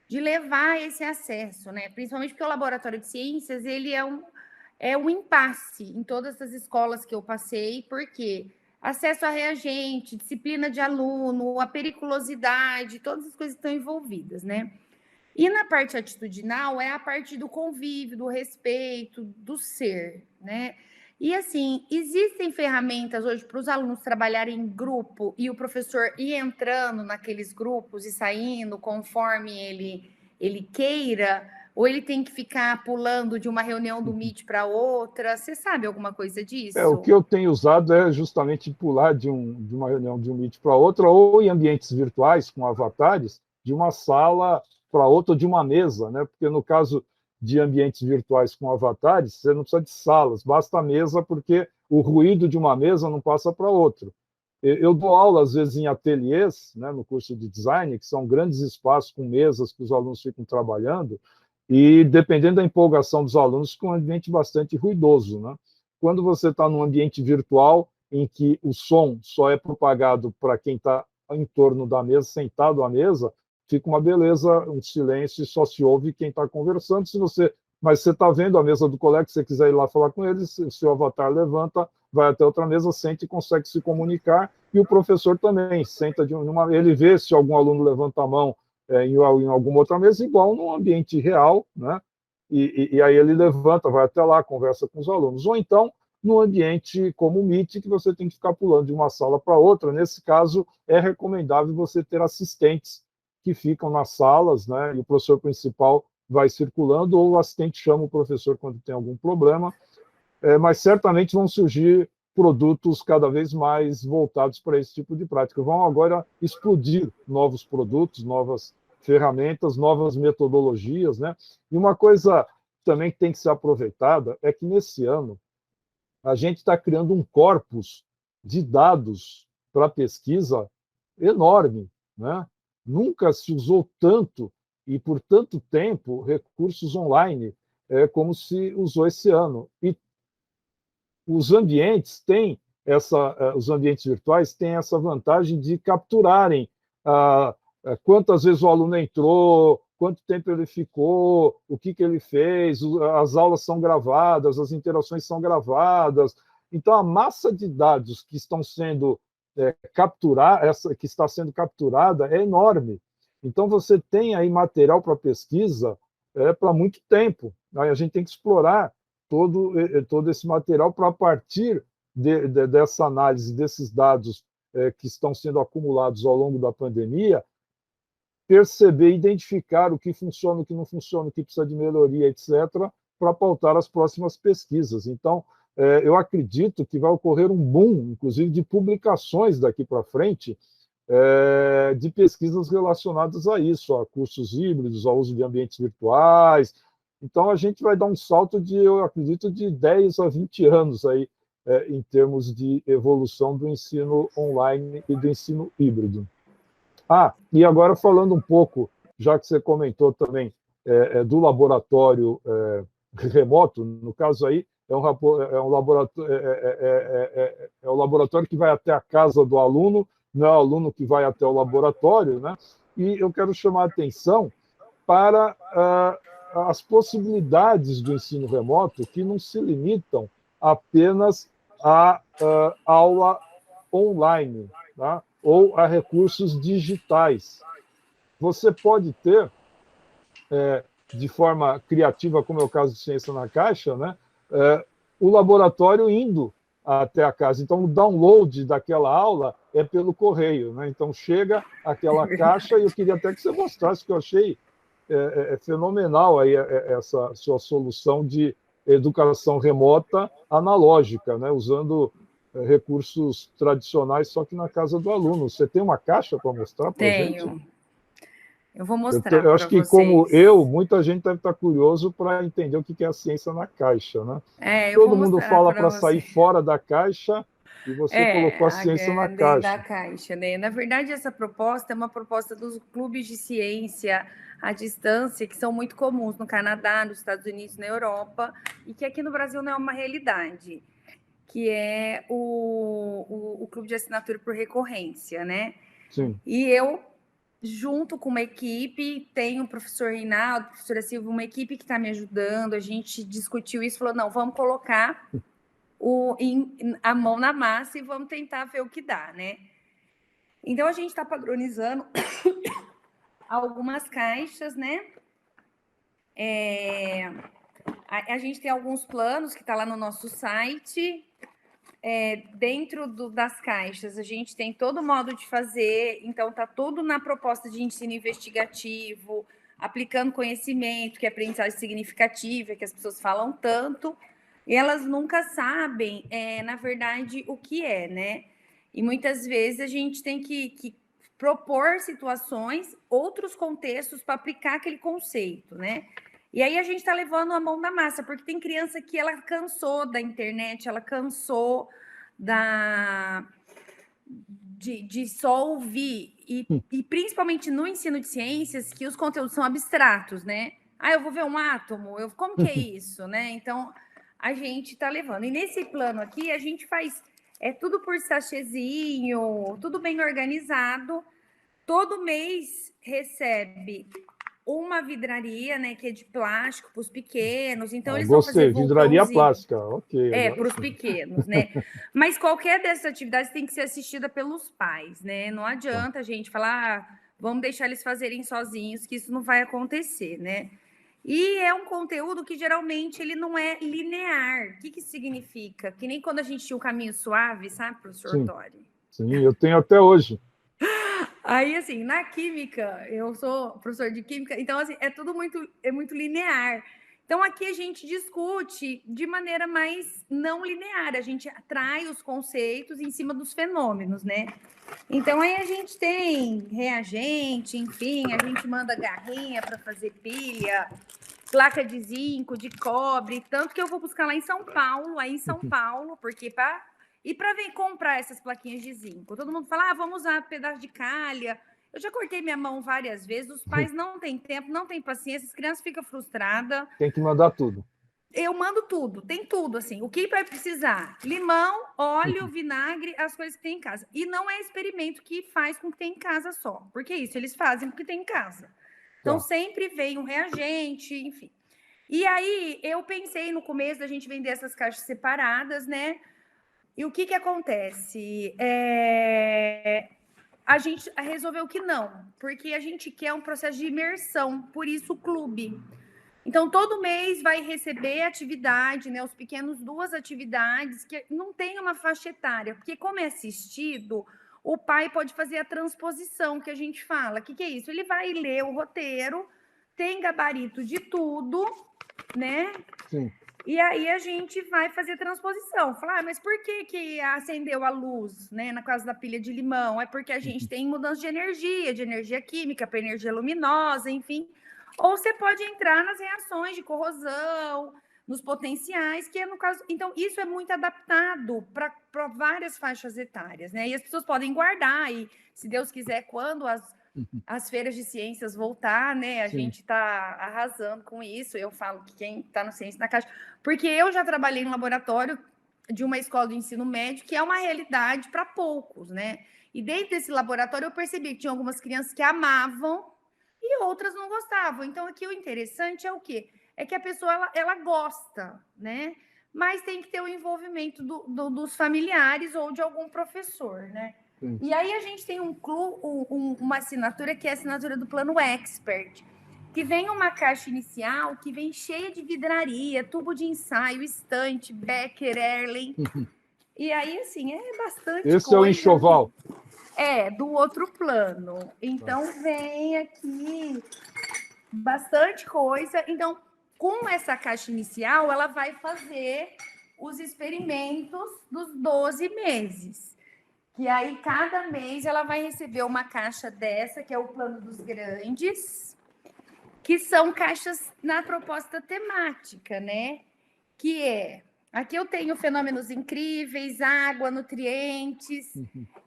de levar esse acesso, né? Principalmente porque o laboratório de ciências, ele é um impasse em todas as escolas que eu passei, porque acesso a reagente, disciplina de aluno, a periculosidade, todas as coisas estão envolvidas, né? E na parte atitudinal é a parte do convívio, do respeito, do ser, né? E assim, existem ferramentas hoje para os alunos trabalharem em grupo e o professor ir entrando naqueles grupos e saindo conforme ele queira, ou ele tem que ficar pulando de uma reunião do Meet para outra? Você sabe alguma coisa disso? O que eu tenho usado é justamente pular de uma reunião de um Meet para outra, ou em ambientes virtuais, com avatares, de uma sala para outra, de uma mesa, né? Porque no caso de ambientes virtuais com avatares, você não precisa de salas, basta a mesa, porque o ruído de uma mesa não passa para outro. Eu dou aula, às vezes, em ateliês, né, no curso de design, que são grandes espaços com mesas que os alunos ficam trabalhando, e, dependendo da empolgação dos alunos, fica um ambiente bastante ruidoso, né? Quando você está num ambiente virtual, em que o som só é propagado para quem está em torno da mesa, sentado à mesa, fica uma beleza, um silêncio, e só se ouve quem está conversando. Mas você está vendo a mesa do colega, se você quiser ir lá falar com ele, o seu avatar levanta, vai até outra mesa, senta e consegue se comunicar, e o professor também senta ele vê se algum aluno levanta a mão em alguma outra mesa, igual num ambiente real, né? E aí ele levanta, vai até lá, conversa com os alunos. Ou então, num ambiente como o Meet, que você tem que ficar pulando de uma sala para outra. Nesse caso, é recomendável você ter assistentes que ficam nas salas, né? E o professor principal vai circulando, ou o assistente chama o professor quando tem algum problema. Mas certamente vão surgir produtos cada vez mais voltados para esse tipo de prática. Vão agora explodir novos produtos, novas ferramentas, novas metodologias, né? E uma coisa também que tem que ser aproveitada é que, nesse ano, a gente está criando um corpus de dados para pesquisa enorme, né? Nunca se usou tanto e por tanto tempo recursos online como se usou esse ano. E os ambientes os ambientes virtuais têm essa vantagem de capturarem quantas vezes o aluno entrou, quanto tempo ele ficou, o que ele fez, as aulas são gravadas, as interações são gravadas. Então, a massa de dados que estão sendo capturar, essa que está sendo capturada, é enorme. Então, você tem aí material para pesquisa para muito tempo. Aí a gente tem que explorar todo esse material para, a partir dessa análise, desses dados que estão sendo acumulados ao longo da pandemia, perceber, identificar o que funciona, o que não funciona, o que precisa de melhoria, etc., para pautar as próximas pesquisas. Então, eu acredito que vai ocorrer um boom, inclusive, de publicações daqui para frente, de pesquisas relacionadas a isso, a cursos híbridos, ao uso de ambientes virtuais. Então, a gente vai dar um salto eu acredito, de 10 a 20 anos aí, em termos de evolução do ensino online e do ensino híbrido. E agora falando um pouco, já que você comentou também do laboratório remoto, no caso aí, é um laboratório que vai até a casa do aluno, não é o aluno que vai até o laboratório, né? E eu quero chamar a atenção para as possibilidades do ensino remoto, que não se limitam apenas à aula online, tá? Ou a recursos digitais. Você pode ter, de forma criativa, como é o caso de Ciência na Caixa, né, o laboratório indo até a casa. Então, o download daquela aula é pelo correio, né? Então, chega aquela caixa, e eu queria até que você mostrasse, que eu achei fenomenal aí essa sua solução de educação remota analógica, né? Usando recursos tradicionais, só que na casa do aluno. Você tem uma caixa para mostrar para a gente? Tenho. Eu vou mostrar Eu para acho que, vocês. como muita gente deve estar curioso para entender o que é a ciência na caixa, né? Eu Todo vou mundo mostrar fala para para sair fora da caixa, e você colocou a ciência na dentro da caixa. caixa, né? Na verdade, essa proposta é uma proposta dos clubes de ciência à distância, que são muito comuns no Canadá, nos Estados Unidos, na Europa, e que aqui no Brasil não é uma realidade, que é o clube de assinatura por recorrência, né? Sim. E eu, junto com uma equipe, tenho o professor Reinaldo, a professora Silvia, uma equipe que está me ajudando, a gente discutiu isso, falou, não, vamos colocar a mão na massa e vamos tentar ver o que dá, né? Então, a gente está padronizando algumas caixas, né? A gente tem alguns planos que está lá no nosso site. Dentro das caixas, a gente tem todo modo de fazer, então está tudo na proposta de ensino investigativo, aplicando conhecimento, que é aprendizagem significativa, que as pessoas falam tanto, e elas nunca sabem, na verdade, o que é, né? E muitas vezes a gente tem que propor situações, outros contextos para aplicar aquele conceito, né? E aí a gente está levando a mão na massa, porque tem criança que ela cansou da internet, ela cansou de só ouvir, e principalmente no ensino de ciências, que os conteúdos são abstratos, né? Eu vou ver um átomo, como que é isso, né? Então, a gente está levando. E nesse plano aqui, a gente faz tudo por sachêzinho, tudo bem organizado. Todo mês recebe uma vidraria, né, que é de plástico para os pequenos. Então, eles vão fazer vidraria plástica, ok. para os pequenos, né? Mas qualquer dessas atividades tem que ser assistida pelos pais, né? Não adianta a gente falar, vamos deixar eles fazerem sozinhos, que isso não vai acontecer, né? E é um conteúdo que geralmente ele não é linear. O que significa? Que nem quando a gente tinha o caminho suave, sabe, professor Tori? Sim, eu tenho até hoje. Aí, assim, na química, eu sou professor de química, então, assim, tudo muito linear. Então, aqui a gente discute de maneira mais não linear, a gente atrai os conceitos em cima dos fenômenos, né? Então, aí a gente tem reagente, enfim, a gente manda garrinha para fazer pilha, placa de zinco, de cobre, tanto que eu vou buscar lá em São Paulo, porque para vir comprar essas plaquinhas de zinco, todo mundo fala, vamos usar pedaço de calha. Eu já cortei minha mão várias vezes, os pais não têm tempo, não têm paciência, as crianças ficam frustradas. Tem que mandar tudo. Eu mando tudo, tem tudo, assim. O que vai precisar? Limão, óleo, vinagre, as coisas que tem em casa. E não é experimento que faz com o que tem em casa só, porque isso eles fazem com o que tem em casa. Então, sempre vem um reagente, enfim. E aí, eu pensei no começo da gente vender essas caixas separadas, né? E o que acontece? A gente resolveu que não, porque a gente quer um processo de imersão, por isso o clube. Então, todo mês vai receber atividade, né? Os pequenos 2 atividades, que não tem uma faixa etária, porque como é assistido, o pai pode fazer a transposição, que a gente fala. O que é isso? Ele vai ler o roteiro, tem gabarito de tudo, né? Sim. E aí a gente vai fazer transposição. Falar, mas por que acendeu a luz, né, na casa da pilha de limão? É porque a gente tem mudança de energia química para energia luminosa, enfim. Ou você pode entrar nas reações de corrosão, nos potenciais, que é no caso. Então, isso é muito adaptado para várias faixas etárias, né? E as pessoas podem guardar, e se Deus quiser, quando as feiras de ciências voltar, né? A gente está arrasando com isso. Eu falo que quem está no Ciência na Caixa, porque eu já trabalhei no laboratório de uma escola de ensino médio, que é uma realidade para poucos, né? E dentro desse laboratório eu percebi que tinha algumas crianças que amavam e outras não gostavam. Então, aqui o interessante é o quê? É que a pessoa ela gosta, né? Mas tem que ter o envolvimento dos familiares ou de algum professor, né? Sim. E aí a gente tem uma assinatura que é a assinatura do Plano Expert, que vem uma caixa inicial que vem cheia de vidraria, tubo de ensaio, estante, Becker, Erlen. E aí, assim, é bastante Esse coisa. é o enxoval. Do outro plano. Então, vem aqui bastante coisa. Então, com essa caixa inicial, ela vai fazer os experimentos dos 12 meses. Que aí, cada mês, ela vai receber uma caixa dessa, que é o plano dos grandes, que são caixas na proposta temática, né? Que é... Aqui eu tenho fenômenos incríveis, água, nutrientes,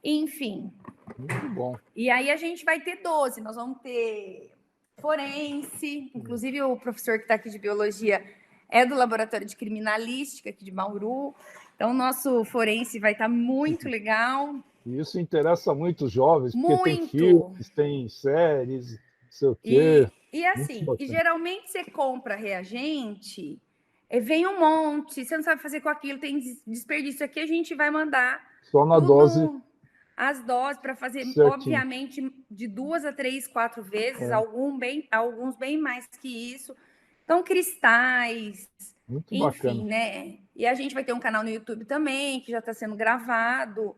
enfim. Muito bom. E aí a gente vai ter 12, nós vamos ter forense, inclusive o professor que está aqui de biologia é do Laboratório de Criminalística aqui de Bauru, então o nosso forense vai estar muito legal. E isso interessa muito os jovens, porque muito. Tem filmes, tem séries, não sei o quê. E assim, e geralmente você compra reagente, vem um monte, você não sabe fazer com aquilo, tem desperdício aqui, a gente vai mandar só na dose. As doses para fazer, certinho. Obviamente, de 2 a 3, 4 vezes, alguns bem mais que isso. Então, cristais, muito enfim, bacana. né? E a gente vai ter um canal no YouTube também, que já está sendo gravado.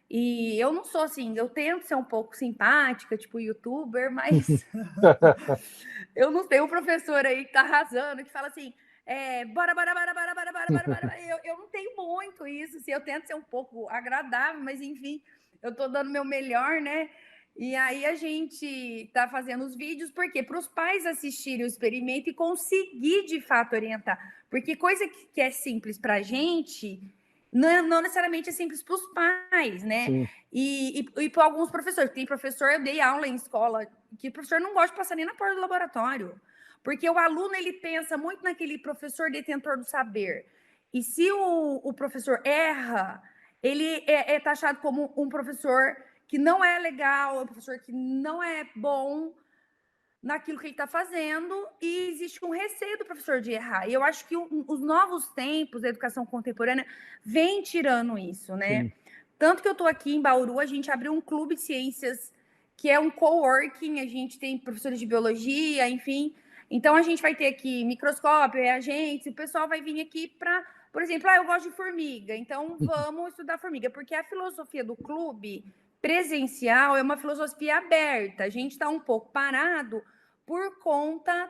E eu não sou assim, eu tento ser um pouco simpática, tipo youtuber, mas eu não tenho um professor aí que está arrasando, que fala assim, bora. Eu não tenho muito isso, assim, eu tento ser um pouco agradável, mas enfim, eu estou dando meu melhor, né? E aí a gente está fazendo os vídeos, porque para os pais assistirem o experimento e conseguir de fato orientar. Porque coisa que é simples para a gente, não necessariamente é simples para os pais, né? Sim. E para alguns professores. Tem professor, eu dei aula em escola, que o professor não gosta de passar nem na porta do laboratório. Porque o aluno, ele pensa muito naquele professor detentor do saber. E se o professor erra, ele é taxado como um professor que não é legal, um professor que não é bom naquilo que ele está fazendo, e existe um receio do professor de errar. E eu acho que os novos tempos da educação contemporânea vem tirando isso, né? Sim. Tanto que eu estou aqui em Bauru, a gente abriu um clube de ciências, que é um coworking, a gente tem professores de biologia, enfim. Então, a gente vai ter aqui microscópio, reagentes, o pessoal vai vir aqui para, por exemplo, eu gosto de formiga, então vamos estudar formiga, porque a filosofia do clube presencial é uma filosofia aberta. A gente está um pouco parado por conta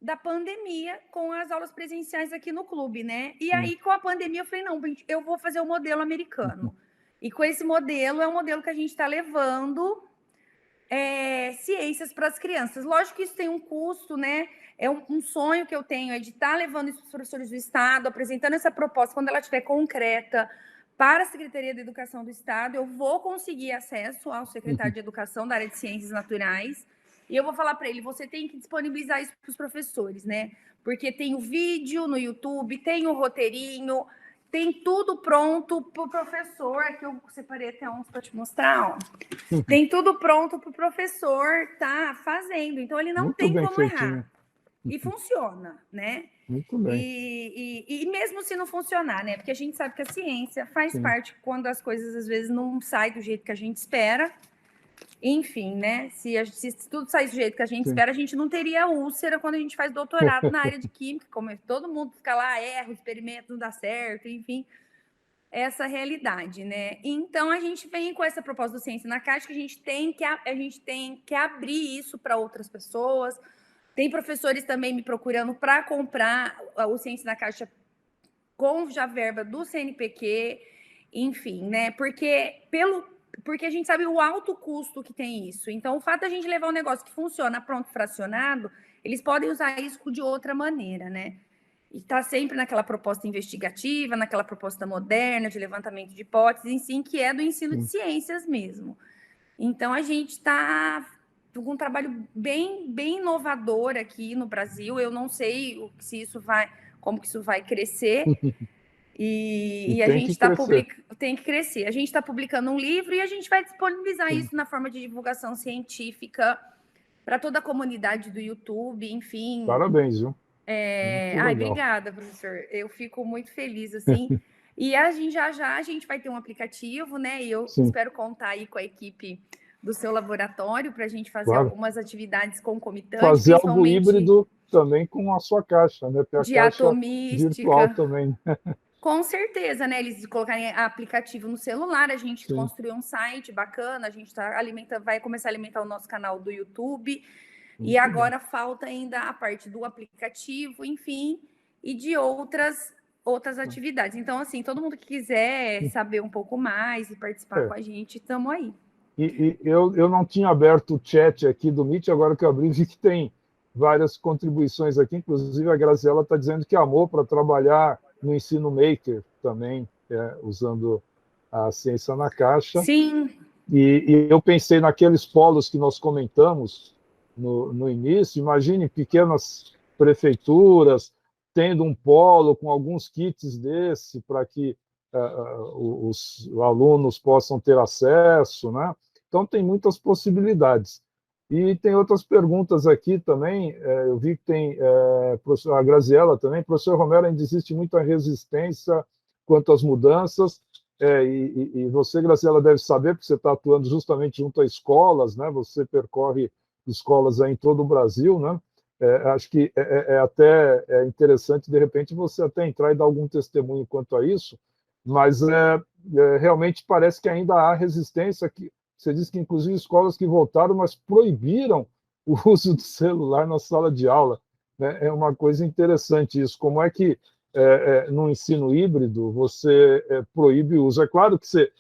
da pandemia com as aulas presenciais aqui no clube, né? E aí, com a pandemia, eu falei, não, eu vou fazer o modelo americano. E com esse modelo, é um modelo que a gente está levando ciências para as crianças. Lógico que isso tem um custo, né? É um sonho que eu tenho, é de estar levando isso para os professores do Estado, apresentando essa proposta, quando ela estiver concreta, para a Secretaria de Educação do Estado. Eu vou conseguir acesso ao secretário de Educação da área de Ciências Naturais, e eu vou falar para ele, você tem que disponibilizar isso para os professores, né? Porque tem o vídeo no YouTube, tem o roteirinho, tem tudo pronto para o professor. Aqui eu separei até uns para te mostrar, ó. Tem tudo pronto para o professor estar fazendo, então ele não muito tem bem como feitinho. errar. e funciona, né? Muito bem. E mesmo se não funcionar, né? Porque a gente sabe que a ciência faz parte quando as coisas às vezes não saem do jeito que a gente espera. Enfim, né? Se tudo saísse do jeito que a gente espera, a gente não teria úlcera quando a gente faz doutorado na área de química, como todo mundo fica lá, erra, experimenta, não dá certo, enfim, essa realidade, né? Então a gente vem com essa proposta do Ciência na Caixa que a gente tem que abrir isso para outras pessoas. Tem professores também me procurando para comprar o Ciência na Caixa com já verba do CNPq, enfim, né? Porque a gente sabe o alto custo que tem isso. Então, o fato da gente levar um negócio que funciona pronto, fracionado, eles podem usar isso de outra maneira, né? E está sempre naquela proposta investigativa, naquela proposta moderna de levantamento de hipóteses, em si, que é do ensino de ciências mesmo. Então, a gente está com um trabalho bem inovador aqui no Brasil. Eu não sei como que isso vai crescer. E a gente tem que crescer. A gente está publicando um livro e a gente vai disponibilizar isso na forma de divulgação científica para toda a comunidade do YouTube, enfim. Parabéns, viu? Obrigada, professor. Eu fico muito feliz, assim. E a gente já a gente vai ter um aplicativo, né? E eu espero contar aí com a equipe do seu laboratório para a gente fazer algumas atividades concomitantes. Fazer algo híbrido também com a sua caixa, né? Ter a de caixa atomística. Virtual também. Com certeza, né? Eles colocarem aplicativo no celular, a gente construiu um site bacana, a gente vai começar a alimentar o nosso canal do YouTube. E agora falta ainda a parte do aplicativo, enfim, e de outras atividades. Então, assim, todo mundo que quiser saber um pouco mais e participar com a gente, estamos aí. E eu não tinha aberto o chat aqui do Meet, agora que eu abri, vi que tem várias contribuições aqui, inclusive a Graziela está dizendo que amou para trabalhar no ensino maker também, usando a ciência na caixa. Sim. E eu pensei naqueles polos que nós comentamos no início. Imagine pequenas prefeituras tendo um polo com alguns kits desse para que os alunos possam ter acesso, né? Então, tem muitas possibilidades. E tem outras perguntas aqui também. Eu vi que tem a Graziela também. Professor Romero, ainda existe muita resistência quanto às mudanças. E você, Graziela, deve saber, porque você está atuando justamente junto a escolas, né? Você percorre escolas aí em todo o Brasil, né? Acho que até interessante, de repente, você até entrar e dar algum testemunho quanto a isso, mas realmente parece que ainda há resistência. Você disse que, inclusive, escolas que voltaram, mas proibiram o uso do celular na sala de aula. Né? É uma coisa interessante isso. Como é que, no ensino híbrido, você proíbe o uso? É claro que você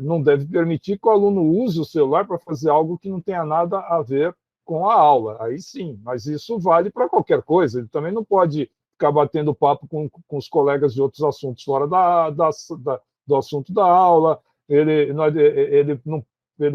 não deve permitir que o aluno use o celular para fazer algo que não tenha nada a ver com a aula. Aí sim, mas isso vale para qualquer coisa. Ele também não pode ficar batendo papo com os colegas de outros assuntos fora do assunto da aula. Ele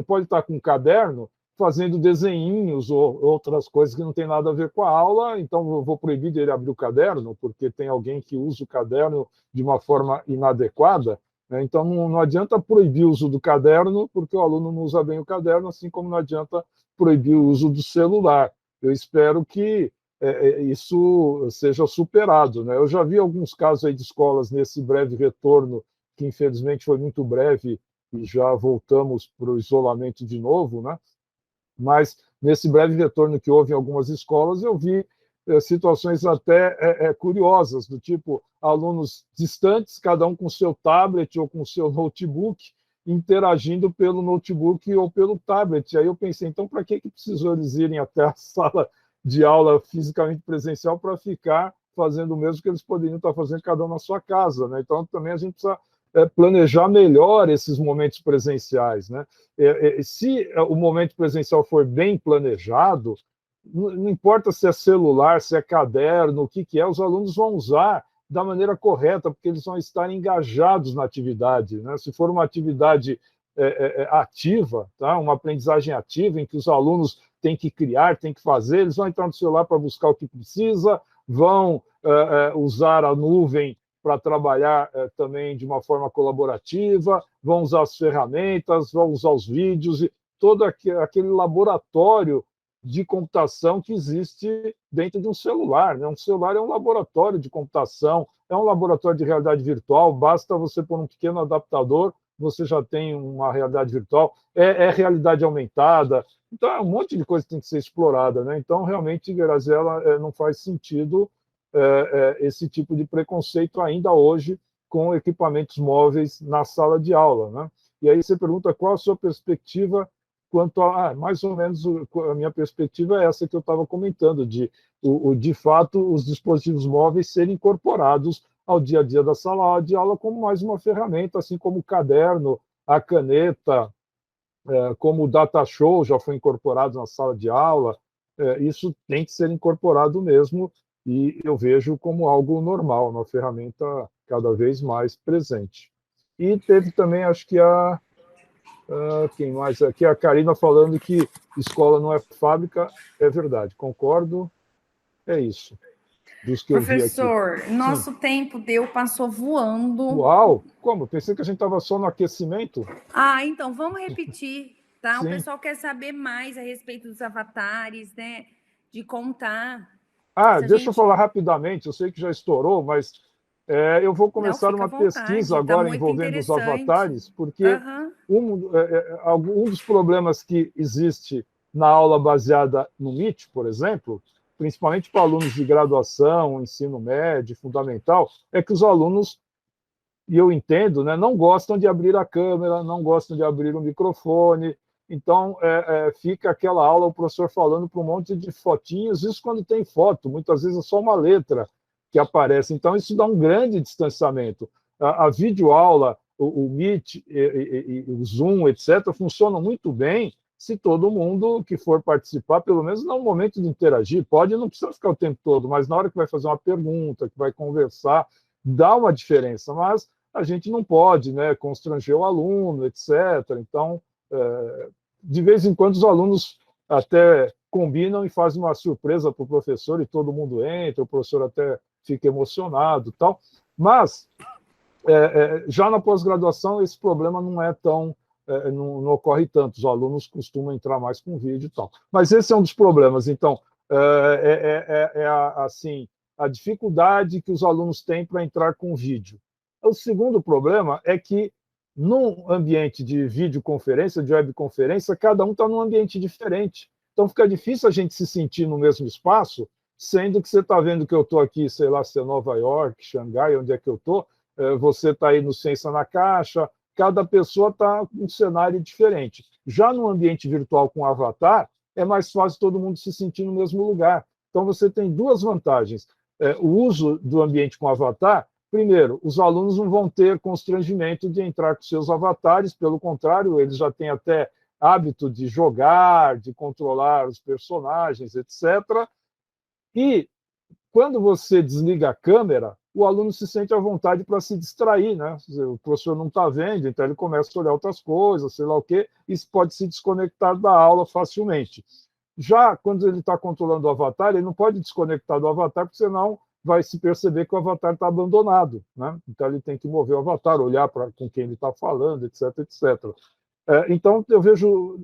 pode estar com um caderno fazendo desenhinhos ou outras coisas que não tem nada a ver com a aula, então eu vou proibir dele abrir o caderno, porque tem alguém que usa o caderno de uma forma inadequada. Né? Então, não adianta proibir o uso do caderno, porque o aluno não usa bem o caderno, assim como não adianta proibir o uso do celular. Eu espero que isso seja superado. Né? Eu já vi alguns casos aí de escolas nesse breve retorno, que infelizmente foi muito breve, e já voltamos para o isolamento de novo, né? Mas nesse breve retorno que houve em algumas escolas, eu vi situações até curiosas, do tipo alunos distantes, cada um com seu tablet ou com seu notebook, interagindo pelo notebook ou pelo tablet. Aí eu pensei, então, para que precisou eles irem até a sala de aula fisicamente presencial para ficar fazendo o mesmo que eles poderiam estar fazendo cada um na sua casa? Né? Então, também a gente precisa planejar melhor esses momentos presenciais. Né? Se o momento presencial for bem planejado, não importa se é celular, se é caderno, o que é, os alunos vão usar da maneira correta, porque eles vão estar engajados na atividade. Né? Se for uma atividade ativa, tá? Uma aprendizagem ativa, em que os alunos têm que criar, têm que fazer, eles vão entrar no celular para buscar o que precisa, vão usar a nuvem para trabalhar também de uma forma colaborativa, vão usar as ferramentas, vão usar os vídeos, e todo aquele laboratório de computação que existe dentro de um celular, né? Um celular é um laboratório de computação, é um laboratório de realidade virtual, basta você pôr um pequeno adaptador, você já tem uma realidade virtual, é realidade aumentada, então é um monte de coisa que tem que ser explorada, né? Então, realmente, Graziella, não faz sentido esse tipo de preconceito ainda hoje com equipamentos móveis na sala de aula, né? E aí você pergunta qual a sua perspectiva quanto a, mais ou menos, a minha perspectiva é essa que eu estava comentando, de fato, os dispositivos móveis serem incorporados ao dia a dia da sala de aula como mais uma ferramenta, assim como o caderno, a caneta, como o data show já foi incorporado na sala de aula, isso tem que ser incorporado mesmo, e eu vejo como algo normal, uma ferramenta cada vez mais presente. E teve também, acho que quem mais aqui? A Karina falando que escola não é fábrica, é verdade, concordo, é isso, dos que eu vi aqui. Professor, nosso tempo passou voando. Uau, como? Pensei que a gente estava só no aquecimento. Então, vamos repetir, tá? Sim. O pessoal quer saber mais a respeito dos avatares, né? De contar. Deixa eu falar rapidamente, eu sei que já estourou, mas eu vou começar uma pesquisa agora envolvendo os avatares, porque um dos problemas que existe na aula baseada no Meet, por exemplo, principalmente para alunos de graduação, ensino médio, fundamental, é que os alunos, e eu entendo, né, não gostam de abrir a câmera, não gostam de abrir o microfone, então fica aquela aula, o professor falando para um monte de fotinhos, isso quando tem foto, muitas vezes é só uma letra que aparece, então isso dá um grande distanciamento. A videoaula, o Meet, o Zoom, etc., funcionam muito bem se todo mundo que for participar, pelo menos no momento de interagir, pode, não precisa ficar o tempo todo, mas na hora que vai fazer uma pergunta, que vai conversar, dá uma diferença, mas a gente não pode, né, constranger o aluno, etc. Então, de vez em quando, os alunos até combinam e fazem uma surpresa para o professor e todo mundo entra, o professor até fica emocionado, tal. Mas, já na pós-graduação, esse problema não é tão... não ocorre tanto, os alunos costumam entrar mais com vídeo e tal. Mas esse é um dos problemas. Então, assim, a dificuldade que os alunos têm para entrar com vídeo. O segundo problema é que, num ambiente de videoconferência, de webconferência, cada um está num ambiente diferente. Então, fica difícil a gente se sentir no mesmo espaço, sendo que você está vendo que eu estou aqui, sei lá, se é Nova York, Xangai, onde é que eu estou, você está aí no Ciência na Caixa, cada pessoa está com um cenário diferente. Já no ambiente virtual com avatar, é mais fácil todo mundo se sentir no mesmo lugar. Então, você tem duas vantagens. O uso do ambiente com avatar, primeiro, os alunos não vão ter constrangimento de entrar com seus avatares, pelo contrário, eles já têm até hábito de jogar, de controlar os personagens, etc. E, quando você desliga a câmera, o aluno se sente à vontade para se distrair, né? O professor não está vendo, então ele começa a olhar outras coisas, sei lá o quê, e pode se desconectar da aula facilmente. Já quando ele está controlando o avatar, ele não pode desconectar do avatar, porque senão vai se perceber que o avatar está abandonado, né? Então ele tem que mover o avatar, olhar para com quem ele está falando, etc, etc. Então eu vejo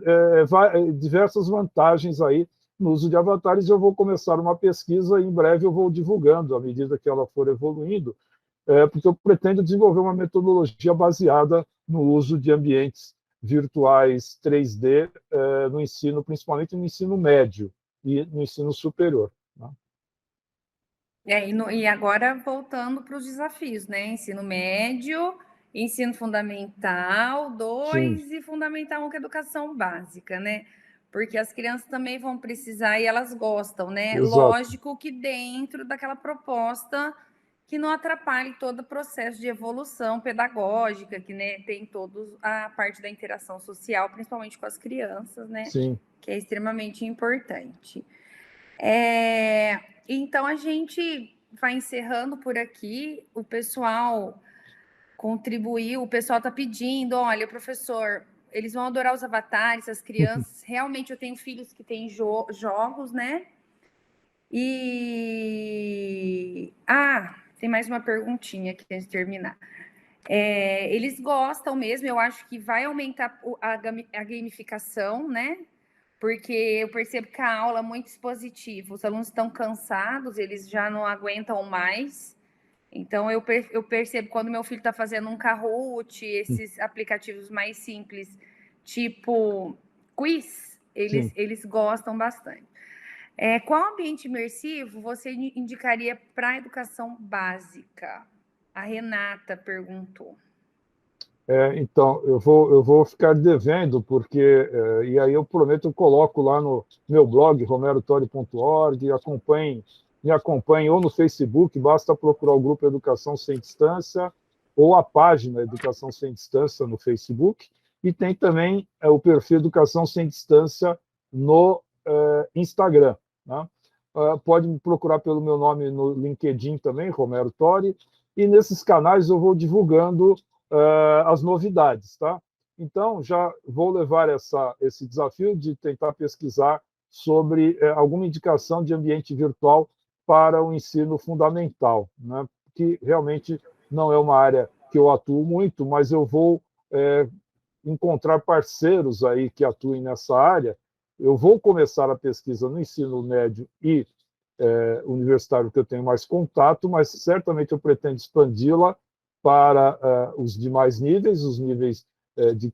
diversas vantagens aí no uso de avatares. Eu vou começar uma pesquisa e em breve eu vou divulgando à medida que ela for evoluindo, porque eu pretendo desenvolver uma metodologia baseada no uso de ambientes virtuais 3D no ensino, principalmente no ensino médio e no ensino superior. Né? E agora voltando para os desafios, né? Ensino médio, ensino fundamental 2 e fundamental 1, que é educação básica, né? Porque as crianças também vão precisar e elas gostam, né? Exato. Lógico que dentro daquela proposta que não atrapalhe todo o processo de evolução pedagógica, que, né, tem toda a parte da interação social, principalmente com as crianças, né? Sim. Que é extremamente importante. Então, a gente vai encerrando por aqui. O pessoal contribuiu, o pessoal está pedindo, olha, professor, eles vão adorar os avatares, as crianças. Realmente, eu tenho filhos que têm jogos, né? Tem mais uma perguntinha aqui antes de terminar. Eles gostam mesmo, eu acho que vai aumentar a gamificação, né? porque eu percebo que a aula é muito expositiva, os alunos estão cansados, eles já não aguentam mais. Então, eu percebo quando meu filho está fazendo um Kahoot, esses aplicativos mais simples, tipo quiz, Sim. eles gostam bastante. Qual ambiente imersivo você indicaria para a educação básica? A Renata perguntou. Então, eu vou ficar devendo, porque, e aí eu prometo, eu coloco lá no meu blog, romerotori.org, me acompanhe ou no Facebook, basta procurar o grupo Educação Sem Distância, ou a página Educação Sem Distância no Facebook, e tem também o perfil Educação Sem Distância no Instagram. Né? Pode me procurar pelo meu nome no LinkedIn também, Romero Tori, e nesses canais eu vou divulgando as novidades, tá? Então, já vou levar esse desafio de tentar pesquisar sobre alguma indicação de ambiente virtual para o ensino fundamental, né? Que realmente não é uma área que eu atuo muito, mas eu vou encontrar parceiros aí que atuem nessa área. Eu vou começar a pesquisa no ensino médio e universitário, que eu tenho mais contato, mas certamente eu pretendo expandi-la para os demais níveis, os níveis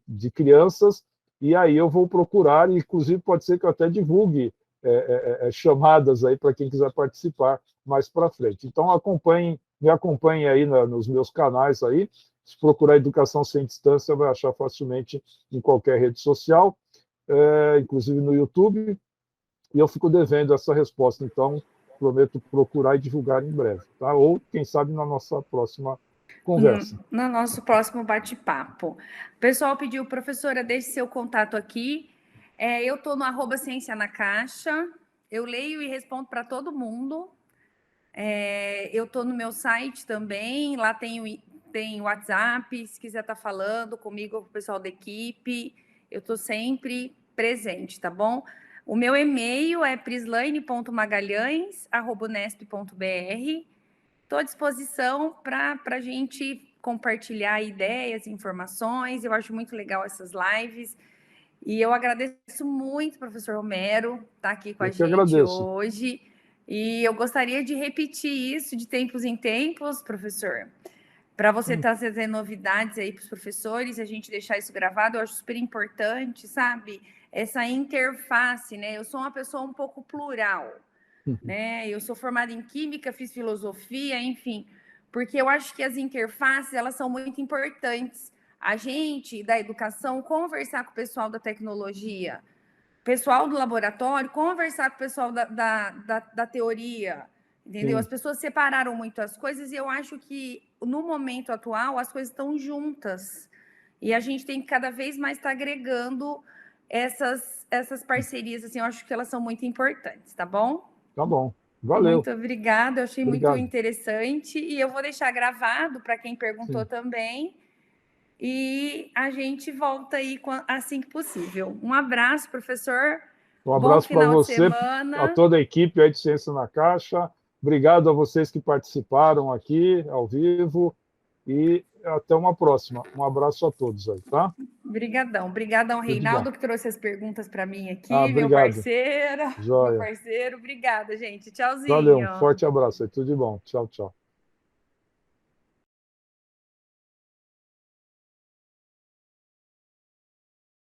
de crianças, e aí eu vou procurar, e inclusive pode ser que eu até divulgue chamadas aí para quem quiser participar mais para frente. Então, me acompanhem aí nos meus canais aí. Se procurar Educação Sem Distância, vai achar facilmente em qualquer rede social, inclusive no YouTube, e eu fico devendo essa resposta, então prometo procurar e divulgar em breve, tá? Ou, quem sabe, na nossa próxima conversa. No nosso próximo bate-papo. O pessoal pediu, professora, deixe seu contato aqui. Eu estou no @ciência na caixa, eu leio e respondo para todo mundo. Eu estou no meu site também, lá tem WhatsApp, se quiser estar falando comigo ou com o pessoal da equipe, eu estou sempre presente, tá bom? O meu e-mail é prislaine.magalhães@unesp.br. Estou à disposição para a gente compartilhar ideias, informações. Eu acho muito legal essas lives. E eu agradeço muito, professor Romero, estar aqui com a gente agradeço. hoje. E eu gostaria de repetir isso de tempos em tempos, professor, para você estar trazendo novidades aí para os professores, a gente deixar isso gravado, eu acho super importante, sabe? Essa interface, né? Eu sou uma pessoa um pouco plural, né? Eu sou formada em Química, fiz Filosofia, enfim, porque eu acho que as interfaces, elas são muito importantes. A gente, da educação, conversar com o pessoal da tecnologia, pessoal do laboratório, conversar com o pessoal da teoria, entendeu? Sim. As pessoas separaram muito as coisas e eu acho que, no momento atual, as coisas estão juntas. E a gente tem que cada vez mais estar agregando essas parcerias, assim, eu acho que elas são muito importantes, tá bom? Tá bom. Valeu. Muito obrigada, eu achei Obrigado. muito interessante. E eu vou deixar gravado para quem perguntou também. E a gente volta aí assim que possível. Um abraço, professor. Um abraço para você, a toda a equipe aí de Ciência na Caixa. Obrigado a vocês que participaram aqui ao vivo e até uma próxima. Um abraço a todos aí, tá? Obrigadão. Obrigadão, Reinaldo, que trouxe as perguntas para mim aqui, meu parceiro. parceiro. Joia. Meu parceiro. Obrigada, gente. Tchauzinho. Valeu, um forte abraço. É tudo de bom. Tchau, tchau.